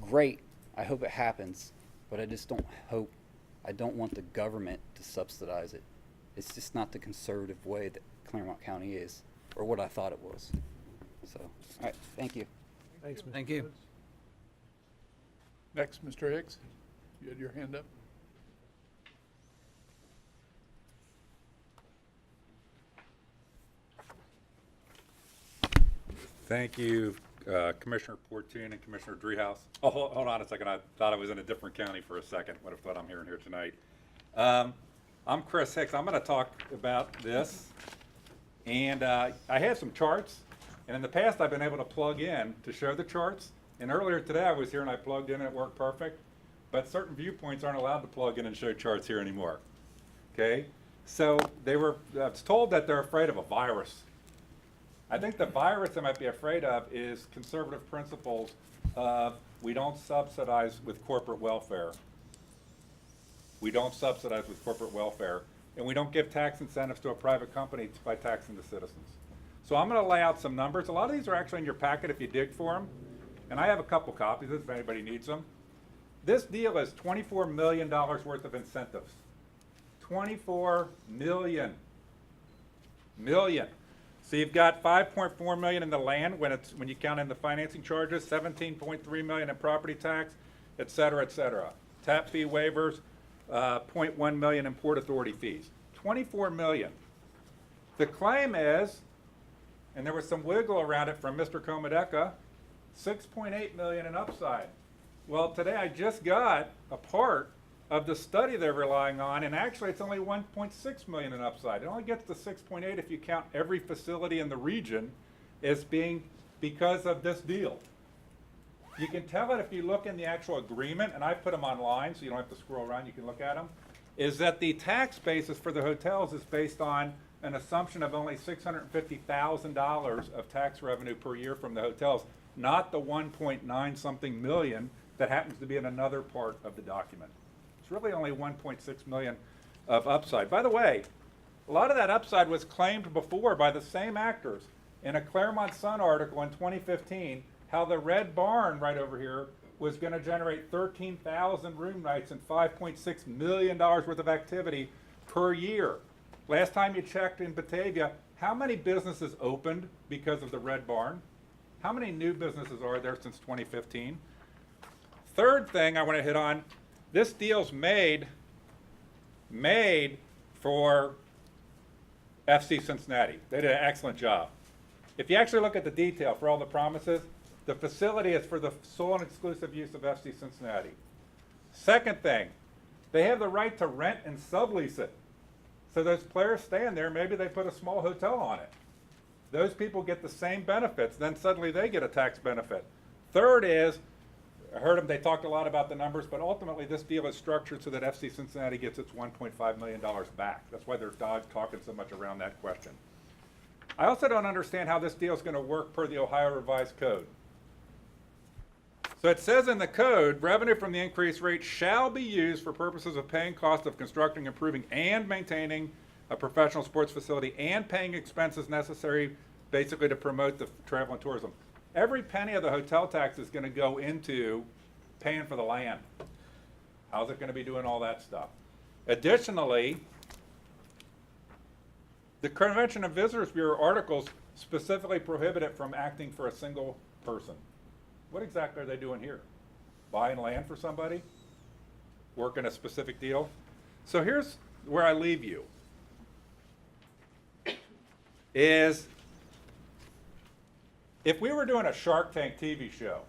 great. I hope it happens, but I just don't want the government to subsidize it. It's just not the conservative way that Clermont County is, or what I thought it was. So, all right, thank you. Thanks, Mr. Thank you. Woods. Next, Mr. Hicks, you had your hand up. Thank you, Commissioner Portune and Commissioner Driehaus. Oh, hold on a second. I thought I was in a different county for a second. What if I'm here tonight? I'm Chris Hicks. I'm going to talk about this. And I had some charts. And in the past, I've been able to plug in to show the charts. And earlier today, I was here and I plugged in and it worked perfect. But certain viewpoints aren't allowed to plug in and show charts here anymore. Okay? So I was told that they're afraid of a virus. I think the virus they might be afraid of is conservative principles of we don't subsidize with corporate welfare. We don't subsidize with corporate welfare. And we don't give tax incentives to a private company by taxing the citizens. So I'm going to lay out some numbers. A lot of these are actually in your packet if you dig for them. And I have a couple copies if anybody needs them. This deal is $24 million worth of incentives. 24 million. So you've got 5.4 million in the land when you count in the financing charges, 17.3 million in property tax, et cetera, et cetera. Tap fee waivers, 0.1 million in Port Authority fees. 24 million. The claim is, and there was some wiggle around it from Mr. Komodeka, 6.8 million in upside. Well, today I just got a part of the study they're relying on, and actually it's only 1.6 million in upside. It only gets to 6.8 if you count every facility in the region as being because of this deal. You can tell it if you look in the actual agreement, and I put them online so you don't have to scroll around, you can look at them, is that the tax basis for the hotels is based on an assumption of only $650,000 of tax revenue per year from the hotels, not the 1.9 something million that happens to be in another part of the document. It's really only 1.6 million of upside. By the way, a lot of that upside was claimed before by the same actors in a Clermont Sun article in 2015, how the Red Barn right over here was gonna generate 13,000 room nights and $5.6 million worth of activity per year. Last time you checked in Batavia, how many businesses opened because of the Red Barn? How many new businesses are there since 2015? Third thing I want to hit on, this deal's made for FC Cincinnati. They did an excellent job. If you actually look at the detail for all the promises, the facility is for the sole and exclusive use of FC Cincinnati. Second thing, they have the right to rent and sublease it. So those players staying there, maybe they put a small hotel on it. Those people get the same benefits, then suddenly they get a tax benefit. Third is, I heard them, they talked a lot about the numbers, but ultimately this deal is structured so that FC Cincinnati gets its $1.5 million back. That's why there's Dodge talking so much around that question. I also don't understand how this deal is going to work per the Ohio Revised Code. So it says in the code, revenue from the increased rate shall be used for purposes of paying costs of constructing, improving, and maintaining a professional sports facility and paying expenses necessary basically to promote the travel and tourism. Every penny of the hotel tax is going to go into paying for the land. How's it going to be doing all that stuff? Additionally, the Convention and Visitors Bureau articles specifically prohibit it from acting for a single person. What exactly are they doing here? Buying land for somebody? Working a specific deal? So here's where I leave you. Is if we were doing a Shark Tank TV show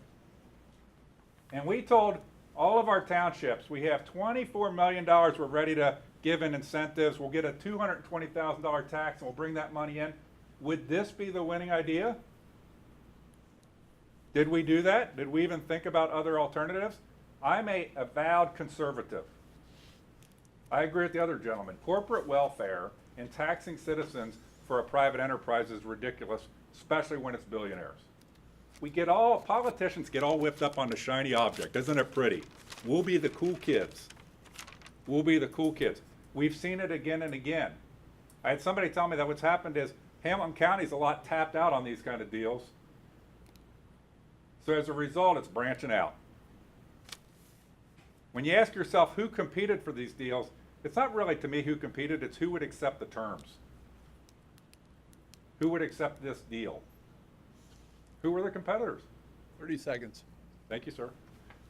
and we told all of our townships we have $24 million we're ready to give in incentives, we'll get a $220,000 tax and we'll bring that money in, would this be the winning idea? Did we do that? Did we even think about other alternatives? I'm a avowed conservative. I agree with the other gentleman. Corporate welfare and taxing citizens for a private enterprise is ridiculous, especially when it's billionaires. Politicians get all whipped up on the shiny object. Isn't it pretty? We'll be the cool kids. We'll be the cool kids. We've seen it again and again. I had somebody tell me that what's happened is Hamilton County's a lot tapped out on these kind of deals. So as a result, it's branching out. When you ask yourself who competed for these deals, it's not really to me who competed, it's who would accept the terms. Who would accept this deal? Who were the competitors? 30 seconds. Thank you, sir.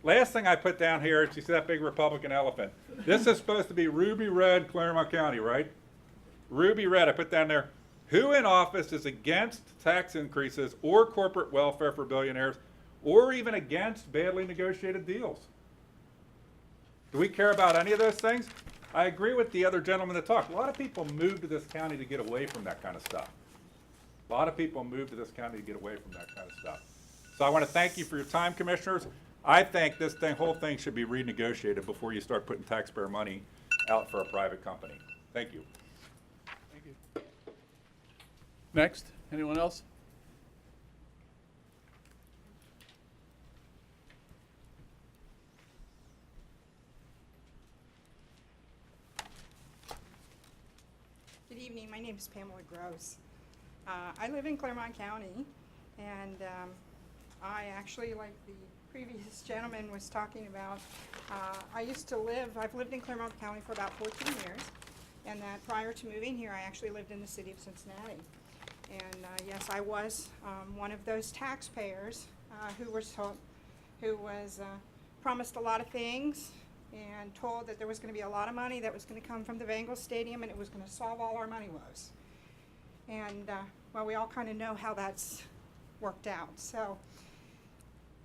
Last thing I put down here is you see that big Republican elephant. This is supposed to be ruby red Clermont County, right? Ruby red, I put down there. Who in office is against tax increases or corporate welfare for billionaires or even against badly negotiated deals? Do we care about any of those things? I agree with the other gentleman that talked. A lot of people move to this county to get away from that kind of stuff. A lot of people move to this county to get away from that kind of stuff. So I want to thank you for your time, commissioners. I think this whole thing should be renegotiated before you start putting taxpayer money out for a private company. Thank you. Thank you. Next, anyone else? Good evening. My name is Pamela Gross. I live in Clermont County, and I actually, like the previous gentleman was talking about, I've lived in Clermont County for about 14 years, and that prior to moving here, I actually lived in the city of Cincinnati. And yes, I was one of those taxpayers who was promised a lot of things and told that there was going to be a lot of money that was going to come from the Bengal Stadium and it was going to solve all our money woes. And well, we all kind of know how that's worked out. So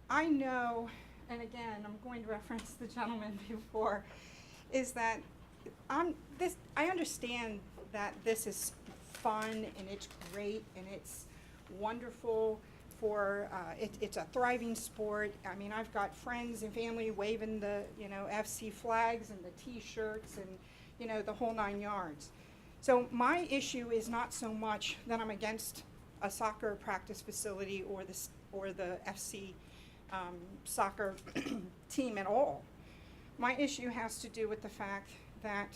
I know, and again, I'm going to reference the gentleman before, is that I understand that this is fun and it's great and it's wonderful for, it's a thriving sport. I mean, I've got friends and family waving the, FC flags and the T-shirts and, the whole 9 yards. So my issue is not so much that I'm against a soccer practice facility or the FC soccer team at all. My issue has to do with the fact that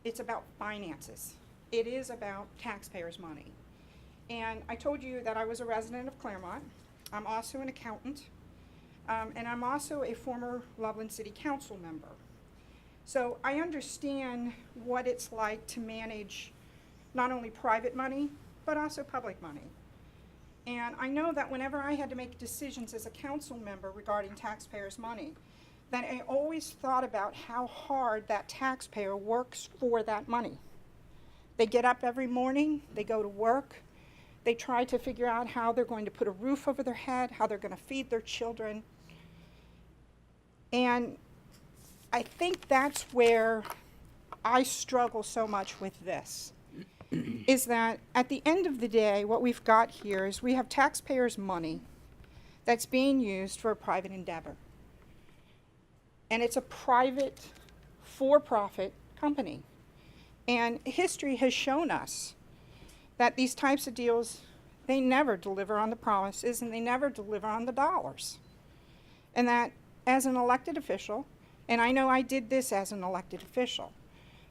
it's about finances. It is about taxpayers' money. And I told you that I was a resident of Clermont. I'm also an accountant. And I'm also a former Loveland City Council member. So I understand what it's like to manage not only private money, but also public money. And I know that whenever I had to make decisions as a council member regarding taxpayers' money, that I always thought about how hard that taxpayer works for that money. They get up every morning, they go to work, they try to figure out how they're going to put a roof over their head, how they're going to feed their children. And I think that's where I struggle so much with this, is that at the end of the day, what we've got here is we have taxpayers' money that's being used for a private endeavor. And it's a private, for-profit company. And history has shown us that these types of deals, they never deliver on the promises and they never deliver on the dollars. And that as an elected official, and I know I did this as an elected official,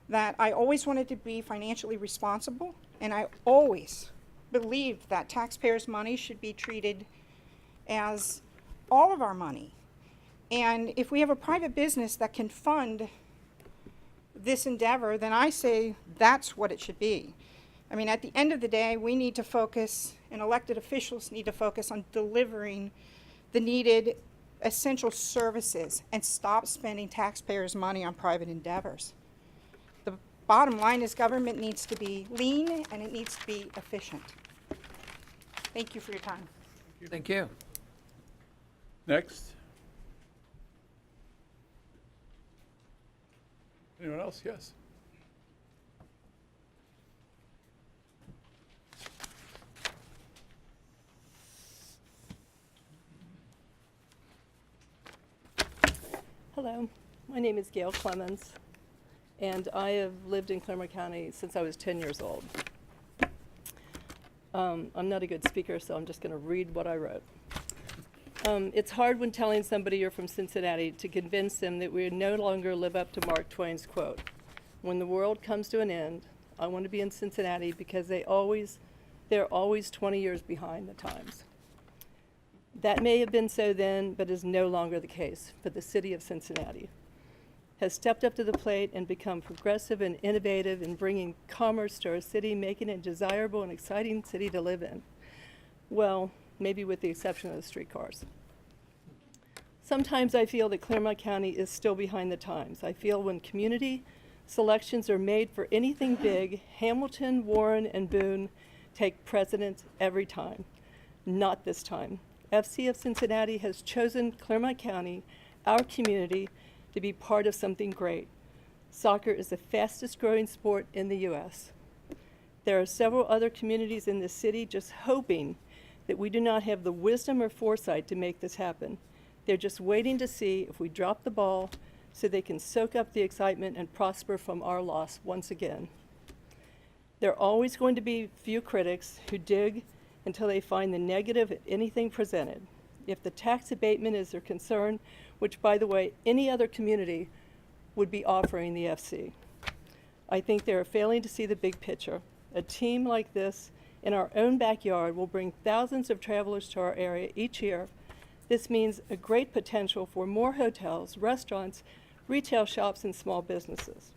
that I always wanted to be financially responsible, and I always believed that taxpayers' money should be treated as all of our money. And if we have a private business that can fund this endeavor, then I say that's what it should be. I mean, at the end of the day, we need to focus, and elected officials need to focus on delivering the needed essential services and stop spending taxpayers' money on private endeavors. The bottom line is government needs to be lean and it needs to be efficient. Thank you for your time. Thank you. Next. Anyone else? Yes. Hello, my name is Gail Clemens, and I have lived in Clermont County since I was 10 years old. I'm not a good speaker, so I'm just going to read what I wrote. It's hard when telling somebody you're from Cincinnati to convince them that we no longer live up to Mark Twain's quote. When the world comes to an end, I want to be in Cincinnati because they're always 20 years behind the times. That may have been so then, but is no longer the case. But the city of Cincinnati has stepped up to the plate and become progressive and innovative in bringing commerce to our city, making it a desirable and exciting city to live in. Well, maybe with the exception of the streetcars. Sometimes I feel that Clermont County is still behind the times. I feel when community selections are made for anything big, Hamilton, Warren, and Boone take precedence every time. Not this time. FC of Cincinnati has chosen Clermont County, our community, to be part of something great. Soccer is the fastest growing sport in the U.S. There are several other communities in this city just hoping that we do not have the wisdom or foresight to make this happen. They're just waiting to see if we drop the ball so they can soak up the excitement and prosper from our loss once again. There are always going to be few critics who dig until they find the negative in anything presented. If the tax abatement is their concern, which, by the way, any other community would be offering the FC. I think they are failing to see the big picture. A team like this in our own backyard will bring thousands of travelers to our area each year. This means a great potential for more hotels, restaurants, retail shops, and small businesses.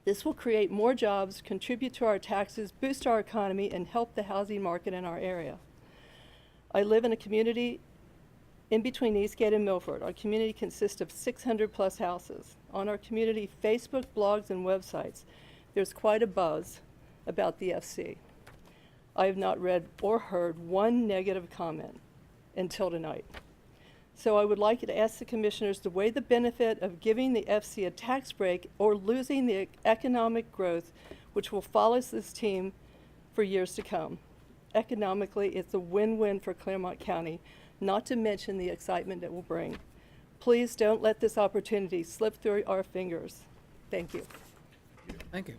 This will create more jobs, contribute to our taxes, boost our economy, and help the housing market in our area. I live in a community in between Eastgate and Milford. Our community consists of 600 plus houses. On our community Facebook, blogs, and websites, there's quite a buzz about the FC. I have not read or heard one negative comment until tonight. So I would like you to ask the commissioners to weigh the benefit of giving the FC a tax break or losing the economic growth which will follow this team for years to come. Economically, it's a win-win for Clermont County, not to mention the excitement it will bring. Please don't let this opportunity slip through our fingers. Thank you. Thank you.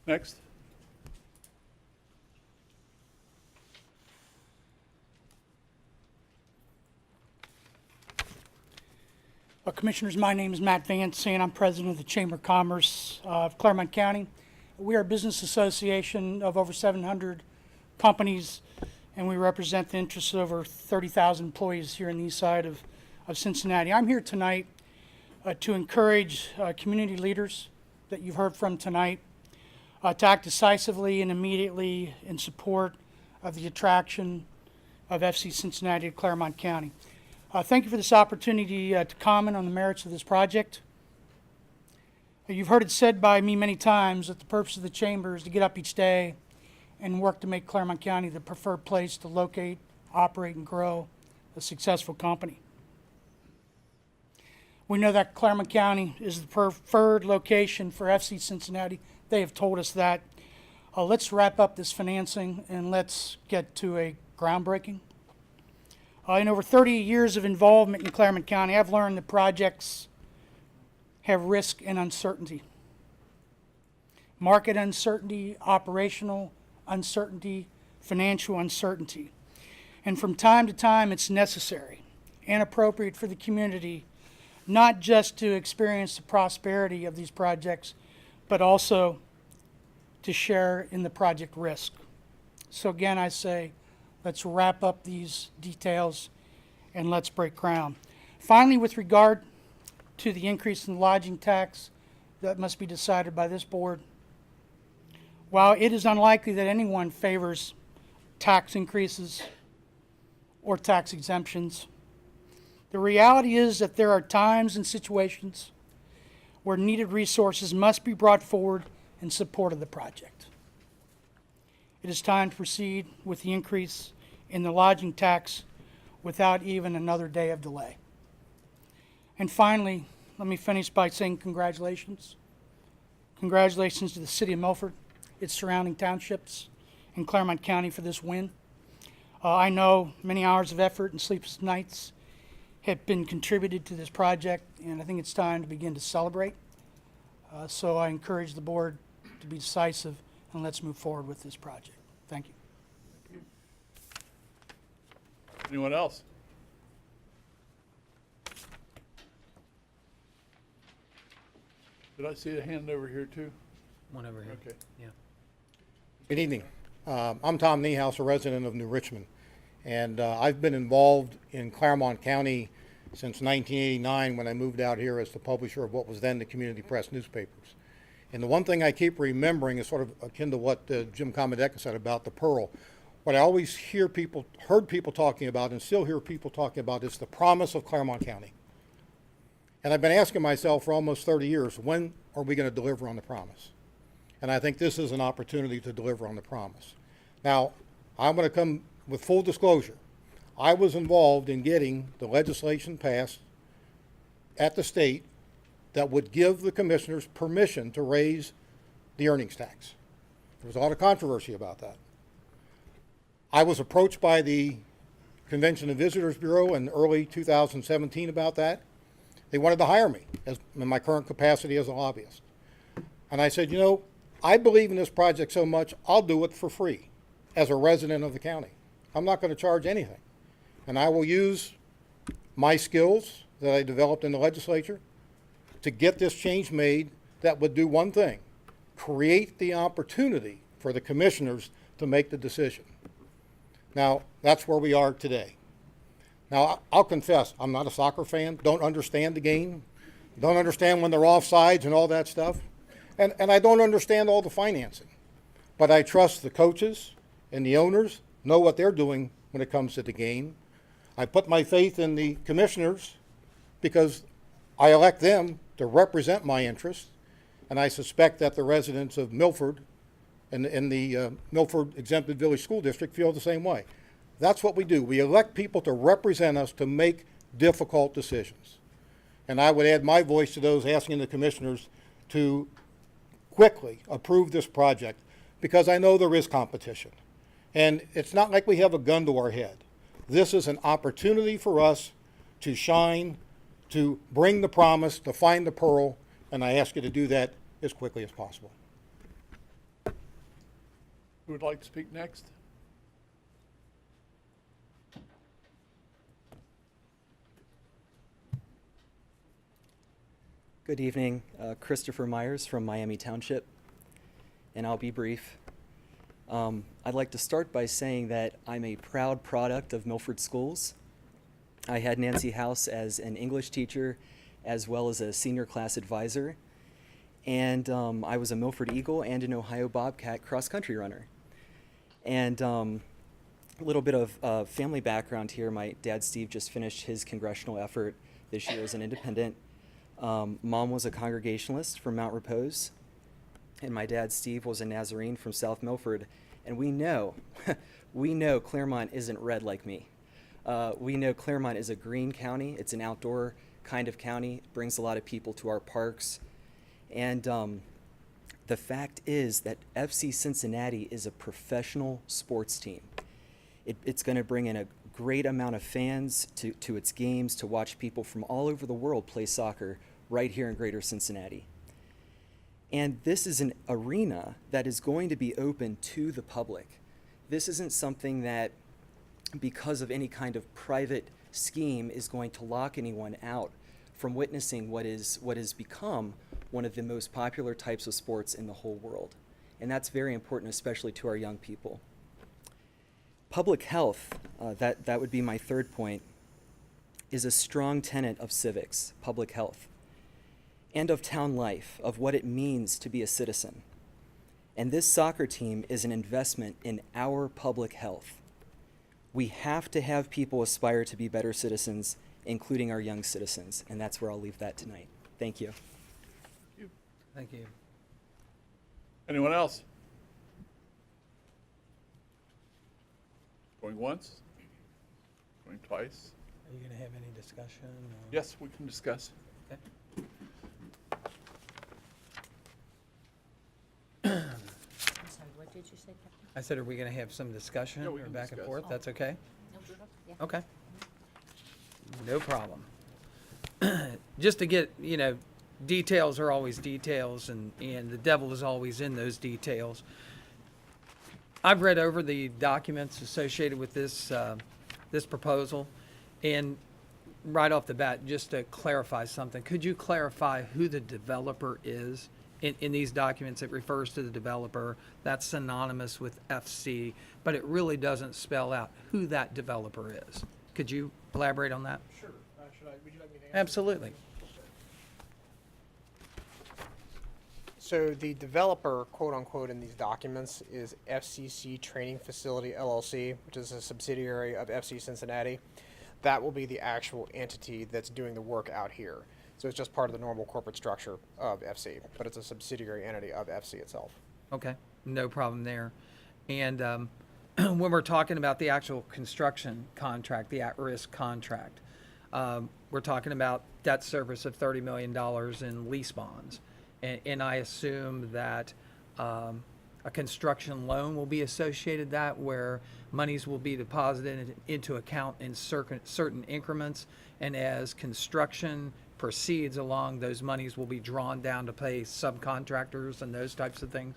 Next. Commissioners, my name is Matt Vance, and I'm president of the Chamber of Commerce of Clermont County. We are a business association of over 700 companies and we represent the interests of over 30,000 employees here on the east side of Cincinnati. I'm here tonight to encourage community leaders that you've heard from tonight to act decisively and immediately in support of the attraction of FC Cincinnati to Clermont County. Thank you for this opportunity to comment on the merits of this project. You've heard it said by me many times that the purpose of the Chamber is to get up each day and work to make Clermont County the preferred place to locate, operate, and grow a successful company. We know that Clermont County is the preferred location for FC Cincinnati. They have told us that. Let's wrap up this financing and let's get to a groundbreaking. In over 30 years of involvement in Clermont County, I've learned that projects have risk and uncertainty. Market uncertainty, operational uncertainty, financial uncertainty. And from time to time, it's necessary and appropriate for the community not just to experience the prosperity of these projects, but also to share in the project risk. So again, I say, let's wrap up these details and let's break ground. Finally, with regard to the increase in the lodging tax that must be decided by this board, while it is unlikely that anyone favors tax increases or tax exemptions, the reality is that there are times and situations where needed resources must be brought forward in support of the project. It is time to proceed with the increase in the lodging tax without even another day of delay. And finally, let me finish by saying congratulations. Congratulations to the City of Milford, its surrounding townships, and Clermont County for this win. I know many hours of effort and sleepless nights have been contributed to this project, and I think it's time to begin to celebrate. So I encourage the board to be decisive, and let's move forward with this project. Thank you. Anyone else? Did I see a hand over here too? One over here. Okay. Yeah. Good evening. I'm Tom Niehaus, a resident of New Richmond, and I've been involved in Clermont County since 1989 when I moved out here as the publisher of what was then the Community Press newspapers. And the one thing I keep remembering is sort of akin to what Jim Comadecca said about the Pearl. What I always heard people talking about and still hear people talking about is the promise of Clermont County. And I've been asking myself for almost 30 years, when are we going to deliver on the promise? And I think this is an opportunity to deliver on the promise. Now, I'm going to come with full disclosure. I was involved in getting the legislation passed at the state that would give the commissioners permission to raise the earnings tax. There was a lot of controversy about that. I was approached by the Convention and Visitors Bureau in early 2017 about that. They wanted to hire me in my current capacity as a lobbyist. And I said, you know, I believe in this project so much, I'll do it for free as a resident of the county. I'm not going to charge anything. And I will use my skills that I developed in the legislature to get this change made that would do one thing: create the opportunity for the commissioners to make the decision. Now, that's where we are today. Now, I'll confess, I'm not a soccer fan, don't understand the game, don't understand when they're offsides and all that stuff, and I don't understand all the financing. But I trust the coaches and the owners know what they're doing when it comes to the game. I put my faith in the commissioners because I elect them to represent my interests, and I suspect that the residents of Milford and the Milford Exempted Village School District feel the same way. That's what we do. We elect people to represent us to make difficult decisions. And I would add my voice to those asking the commissioners to quickly approve this project because I know there is competition. And it's not like we have a gun to our head. This is an opportunity for us to shine, to bring the promise, to find the pearl, and I ask you to do that as quickly as possible. Who would like to speak next? Good evening, Christopher Myers from Miami Township, and I'll be brief. I'd like to start by saying that I'm a proud product of Milford Schools. I had Nancy House as an English teacher as well as a senior class advisor. And I was a Milford Eagle and an Ohio Bobcat cross-country runner. And a little bit of family background here. My dad, Steve, just finished his congressional effort this year as an independent. Mom was a Congregationalist from Mount Repose. And my dad, Steve, was a Nazarene from South Milford. And we know, we know Clermont isn't red like me. We know Clermont is a green county. It's an outdoor kind of county. It brings a lot of people to our parks. And the fact is that FC Cincinnati is a professional sports team. It's going to bring in a great amount of fans to its games, to watch people from all over the world play soccer right here in Greater Cincinnati. And this is an arena that is going to be open to the public. This isn't something that, because of any kind of private scheme, is going to lock anyone out from witnessing what has become one of the most popular types of sports in the whole world. And that's very important, especially to our young people. Public health, that would be my third point, is a strong tenet of civics, public health, and of town life, of what it means to be a citizen. And this soccer team is an investment in our public health. We have to have people aspire to be better citizens, including our young citizens, and that's where I'll leave that tonight. Thank you. Thank you. Anyone else? Going once? Going twice? Are you going to have any discussion? Or? Yes, we can discuss. Okay. I'm sorry, what did you say, Captain? I said, are we going to have some discussion Yeah, we or can back and discuss. forth? That's okay? Yeah. Okay. No problem. Just to get, details are always details, and the devil is always in those details. I've read over the documents associated with this proposal, and right off the bat, just to clarify something, could you clarify who the developer is? In these documents, it refers to the developer. That's synonymous with FC, but it really doesn't spell out who that developer is. Could you elaborate on that? Sure. Would you like me to answer? Absolutely. So the developer, quote unquote, in these documents is FCC Training Facility LLC, which is a subsidiary of FC Cincinnati. That will be the actual entity that's doing the work out here. So it's just part of the normal corporate structure of FC, but it's a subsidiary entity of FC itself. Okay, no problem there. And when we're talking about the actual construction contract, the at-risk contract, we're talking about debt service of $30 million in lease bonds. And I assume that a construction loan will be associated that, where monies will be deposited into account in certain increments, and as construction proceeds along, those monies will be drawn down to pay subcontractors and those types of things.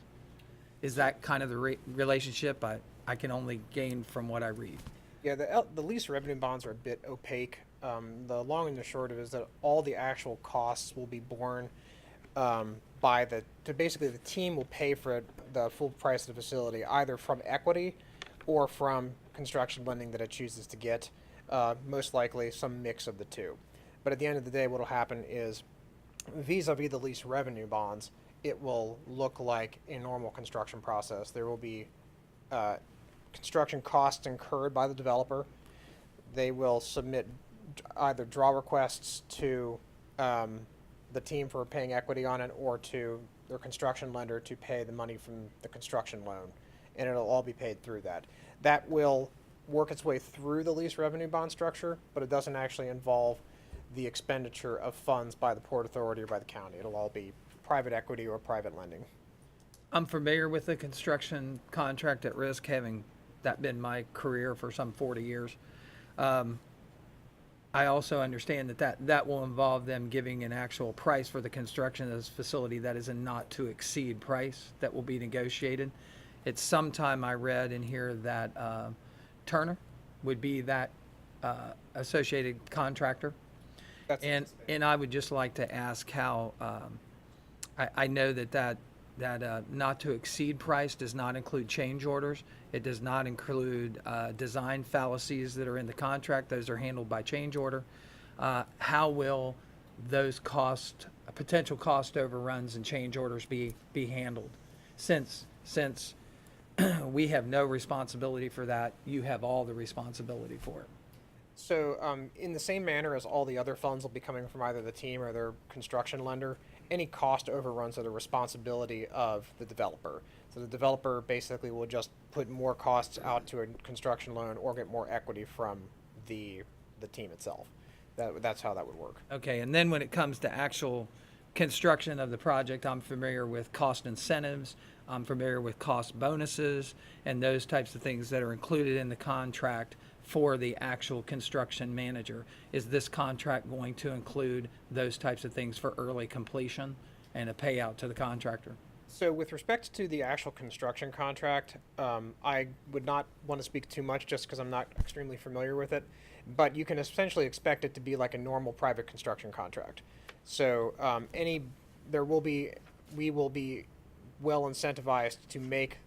Is that kind of the relationship I can only gain from what I read? Yeah, the lease revenue bonds are a bit opaque. The long and the short of it is that all the actual costs will be borne basically the team will pay for the full price of the facility, either from equity or from construction lending that it chooses to get, most likely some mix of the two. But at the end of the day, what will happen is, vis-a-vis the lease revenue bonds, it will look like a normal construction process. There will be construction costs incurred by the developer. They will submit either draw requests to the team for paying equity on it, or to their construction lender to pay the money from the construction loan, and it'll all be paid through that. That will work its way through the lease revenue bond structure, but it doesn't actually involve the expenditure of funds by the Port Authority or by the county. It'll all be private equity or private lending. I'm familiar with the construction contract at risk, having that been my career for some 40 years. I also understand that will involve them giving an actual price for the construction of this facility that is a not to exceed price that will be negotiated. It's sometime I read in here that Turner would be that associated contractor. And I would just like to ask how, I know that not to exceed price does not include change orders. It does not include design fallacies that are in the contract. Those are handled by change order. How will those potential cost overruns and change orders be handled? Since we have no responsibility for that, you have all the responsibility for it. So, in the same manner as all the other funds will be coming from either the team or their construction lender, any cost overruns are the responsibility of the developer. So the developer basically will just put more costs out to a construction loan or get more equity from the team itself. That's how that would work. Okay, and then when it comes to actual construction of the project, I'm familiar with cost incentives, I'm familiar with cost bonuses, and those types of things that are included in the contract for the actual construction manager. Is this contract going to include those types of things for early completion and a payout to the contractor? So with respect to the actual construction contract, I would not want to speak too much just because I'm not extremely familiar with it, but you can essentially expect it to be like a normal private construction contract. So we will be well incentivized to make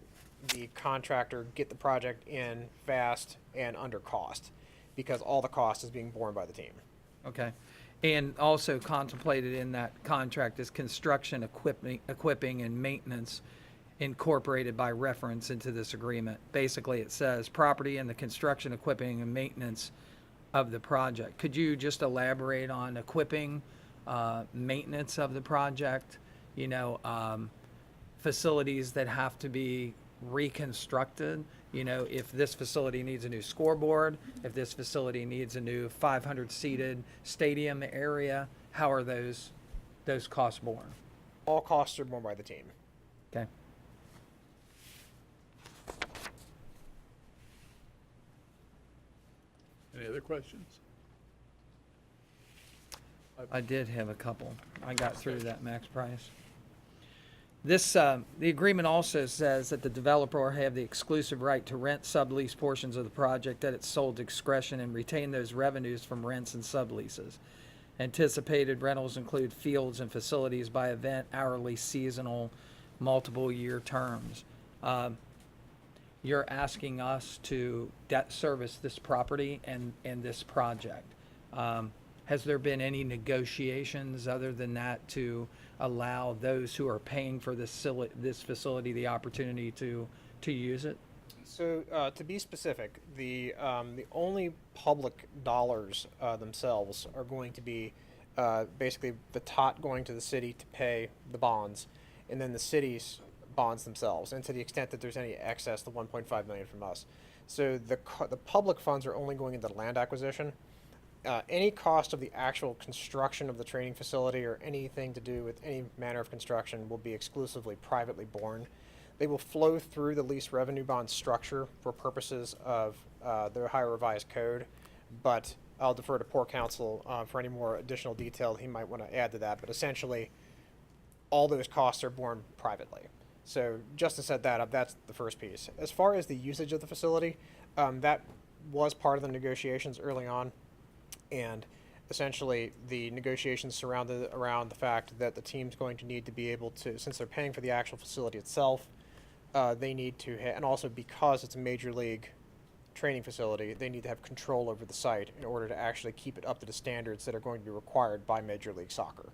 the contractor get the project in fast and under cost, because all the cost is being borne by the team. Okay. And also contemplated in that contract is construction, equipping, and maintenance incorporated by reference into this agreement. Basically, it says property and the construction, equipping, and maintenance of the project. Could you just elaborate on equipping, maintenance of the project, facilities that have to be reconstructed? If this facility needs a new scoreboard, if this facility needs a new 500-seated stadium area, how are those costs borne? All costs are borne by the team. Okay. Any other questions? I did have a couple. I got through that max price. The agreement also says that the developer will have the exclusive right to rent sublease portions of the project at its sole discretion and retain those revenues from rents and subleases. Anticipated rentals include fields and facilities by event, hourly, seasonal, multiple year terms. You're asking us to debt service this property and this project. Has there been any negotiations other than that to allow those who are paying for this facility the opportunity to use it? So to be specific, the only public dollars themselves are going to be basically the tot going to the city to pay the bonds, and then the city's bonds themselves, and to the extent that there's any excess, the 1.5 million from us. So the public funds are only going into land acquisition. Any cost of the actual construction of the training facility or anything to do with any manner of construction will be exclusively privately borne. They will flow through the lease revenue bond structure for purposes of the Ohio Revised Code, but I'll defer to poor counsel for any more additional detail he might want to add to that. But essentially, all those costs are borne privately. So just to set that up, that's the first piece. As far as the usage of the facility, that was part of the negotiations early on. And essentially, the negotiations surrounded around the fact that the team's going to need to be able to, since they're paying for the actual facility itself, they need to, and also because it's a major league training facility, they need to have control over the site in order to actually keep it up to the standards that are going to be required by Major League Soccer.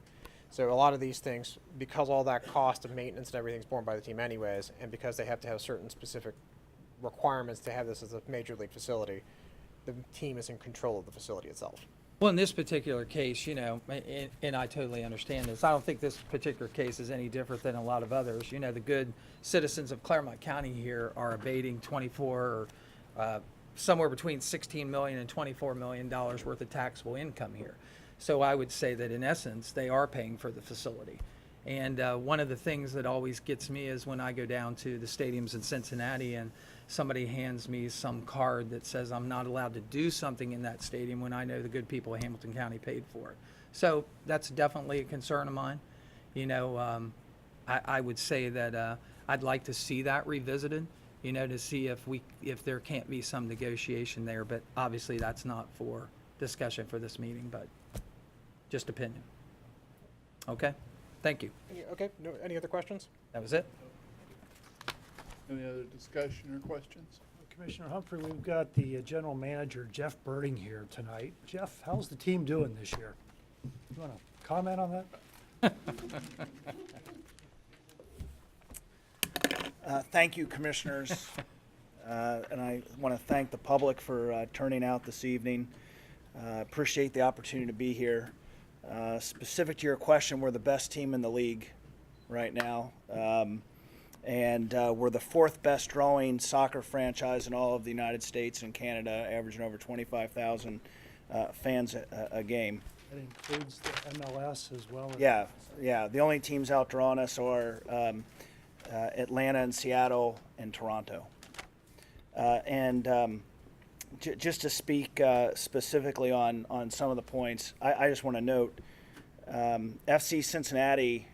So a lot of these things, because all that cost of maintenance and everything is borne by the team anyways, and because they have to have certain specific requirements to have this as a major league facility, the team is in control of the facility itself. Well, in this particular case, and I totally understand this, I don't think this particular case is any different than a lot of others. The good citizens of Clermont County here are abating somewhere between $16 million and $24 million worth of taxable income here. So I would say that in essence, they are paying for the facility. And one of the things that always gets me is when I go down to the stadiums in Cincinnati and somebody hands me some card that says I'm not allowed to do something in that stadium when I know the good people of Hamilton County paid for it. So that's definitely a concern of mine. I would say that I'd like to see that revisited, to see if there can't be some negotiation there. But obviously that's not for discussion for this meeting, but just opinion. Okay? Thank you. Okay, any other questions? That was it. Any other discussion or questions? Commissioner Humphrey, we've got the general manager, Jeff Birding, here tonight. Jeff, how's the team doing this year? You want to comment on that? Thank you, Commissioners. And I want to thank the public for turning out this evening. Appreciate the opportunity to be here. Specific to your question, we're the best team in the league right now. And we're the fourth best growing soccer franchise in all of the United States and Canada, averaging over 25,000 fans a game. That includes the MLS as well? Yeah. The only teams outdrawing us are Atlanta and Seattle and Toronto. Just to speak specifically on some of the points, I just want to note FC Cincinnati,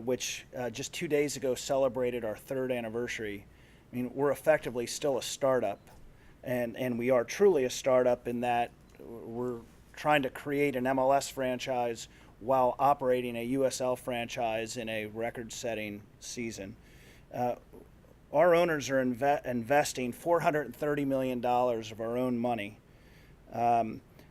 which just 2 days ago celebrated our third anniversary. I mean, we're effectively still a startup, and we are truly a startup in that we're trying to create an MLS franchise while operating a USL franchise in a record-setting season. Our owners are investing $430 million of our own money.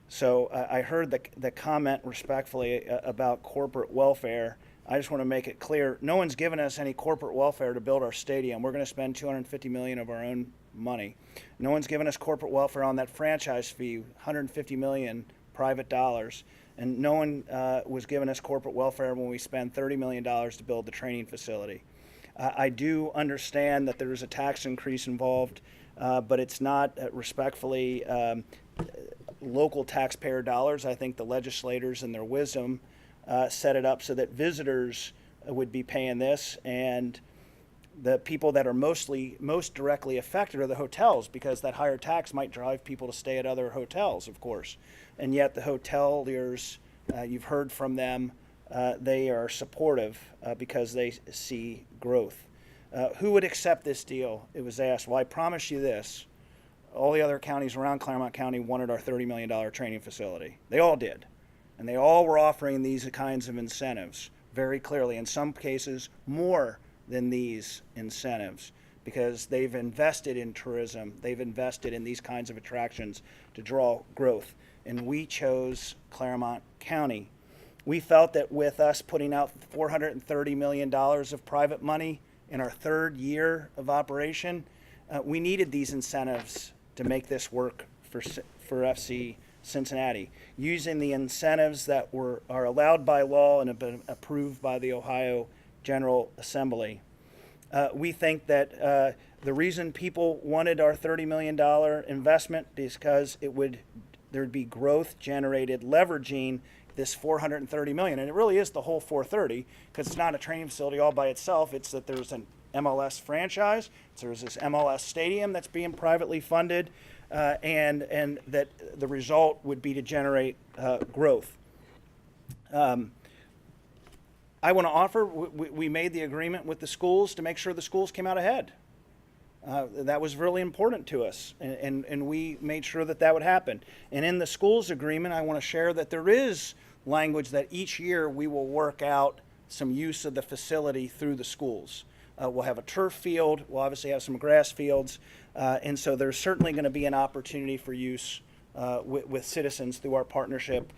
So I heard the comment respectfully about corporate welfare. I just want to make it clear, no one's given us any corporate welfare to build our stadium. We're going to spend $250 million of our own money. No one's given us corporate welfare on that franchise fee, $150 million private dollars. And no one was giving us corporate welfare when we spend $30 million to build the training facility. I do understand that there is a tax increase involved, but it's not respectfully local taxpayer dollars. I think the legislators in their wisdom set it up so that visitors would be paying this, and the people that are most directly affected are the hotels, because that higher tax might drive people to stay at other hotels, of course. And yet the hoteliers, you've heard from them, they are supportive because they see growth. Who would accept this deal? It was asked. Well, I promise you this. All the other counties around Clermont County wanted our $30 million training facility. They all did. And they all were offering these kinds of incentives very clearly, in some cases more than these incentives, because they've invested in tourism, they've invested in these kinds of attractions to draw growth. And we chose Clermont County. We felt that with us putting out $430 million of private money in our third year of operation, we needed these incentives to make this work for FC Cincinnati, using the incentives that are allowed by law and have been approved by the Ohio General Assembly. We think that the reason people wanted our $30 million investment is because there'd be growth generated leveraging this $430 million, and it really is the whole 430, because it's not a training facility all by itself. It's that there's an MLS franchise, there's this MLS stadium that's being privately funded, and that the result would be to generate growth. I want to offer, we made the agreement with the schools to make sure the schools came out ahead. That was really important to us, and we made sure that would happen. And in the schools agreement, I want to share that there is language that each year we will work out some use of the facility through the schools. We'll have a turf field, we'll obviously have some grass fields, and so there's certainly going to be an opportunity for use with citizens through our partnership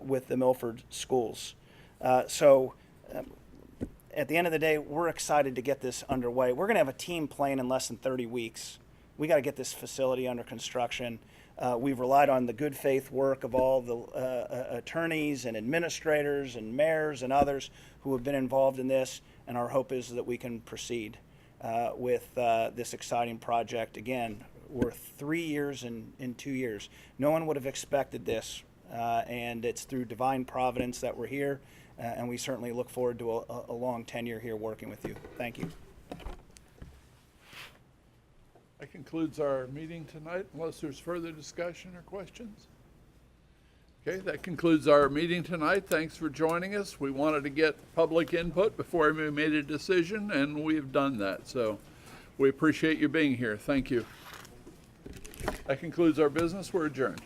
with the Milford schools. At the end of the day, we're excited to get this underway. We're going to have a team playing in less than 30 weeks. We got to get this facility under construction. We've relied on the good faith work of all the attorneys and administrators and mayors and others who have been involved in this, and our hope is that we can proceed with this exciting project. Again, we're 3 years in 2 years. No one would have expected this, and it's through divine providence that we're here. And we certainly look forward to a long tenure here working with you. Thank you. That concludes our meeting tonight, unless there's further discussion or questions. Okay, that concludes our meeting tonight. Thanks for joining us. We wanted to get public input before we made a decision, and we've done that. So we appreciate you being here. Thank you. That concludes our business. We're adjourned.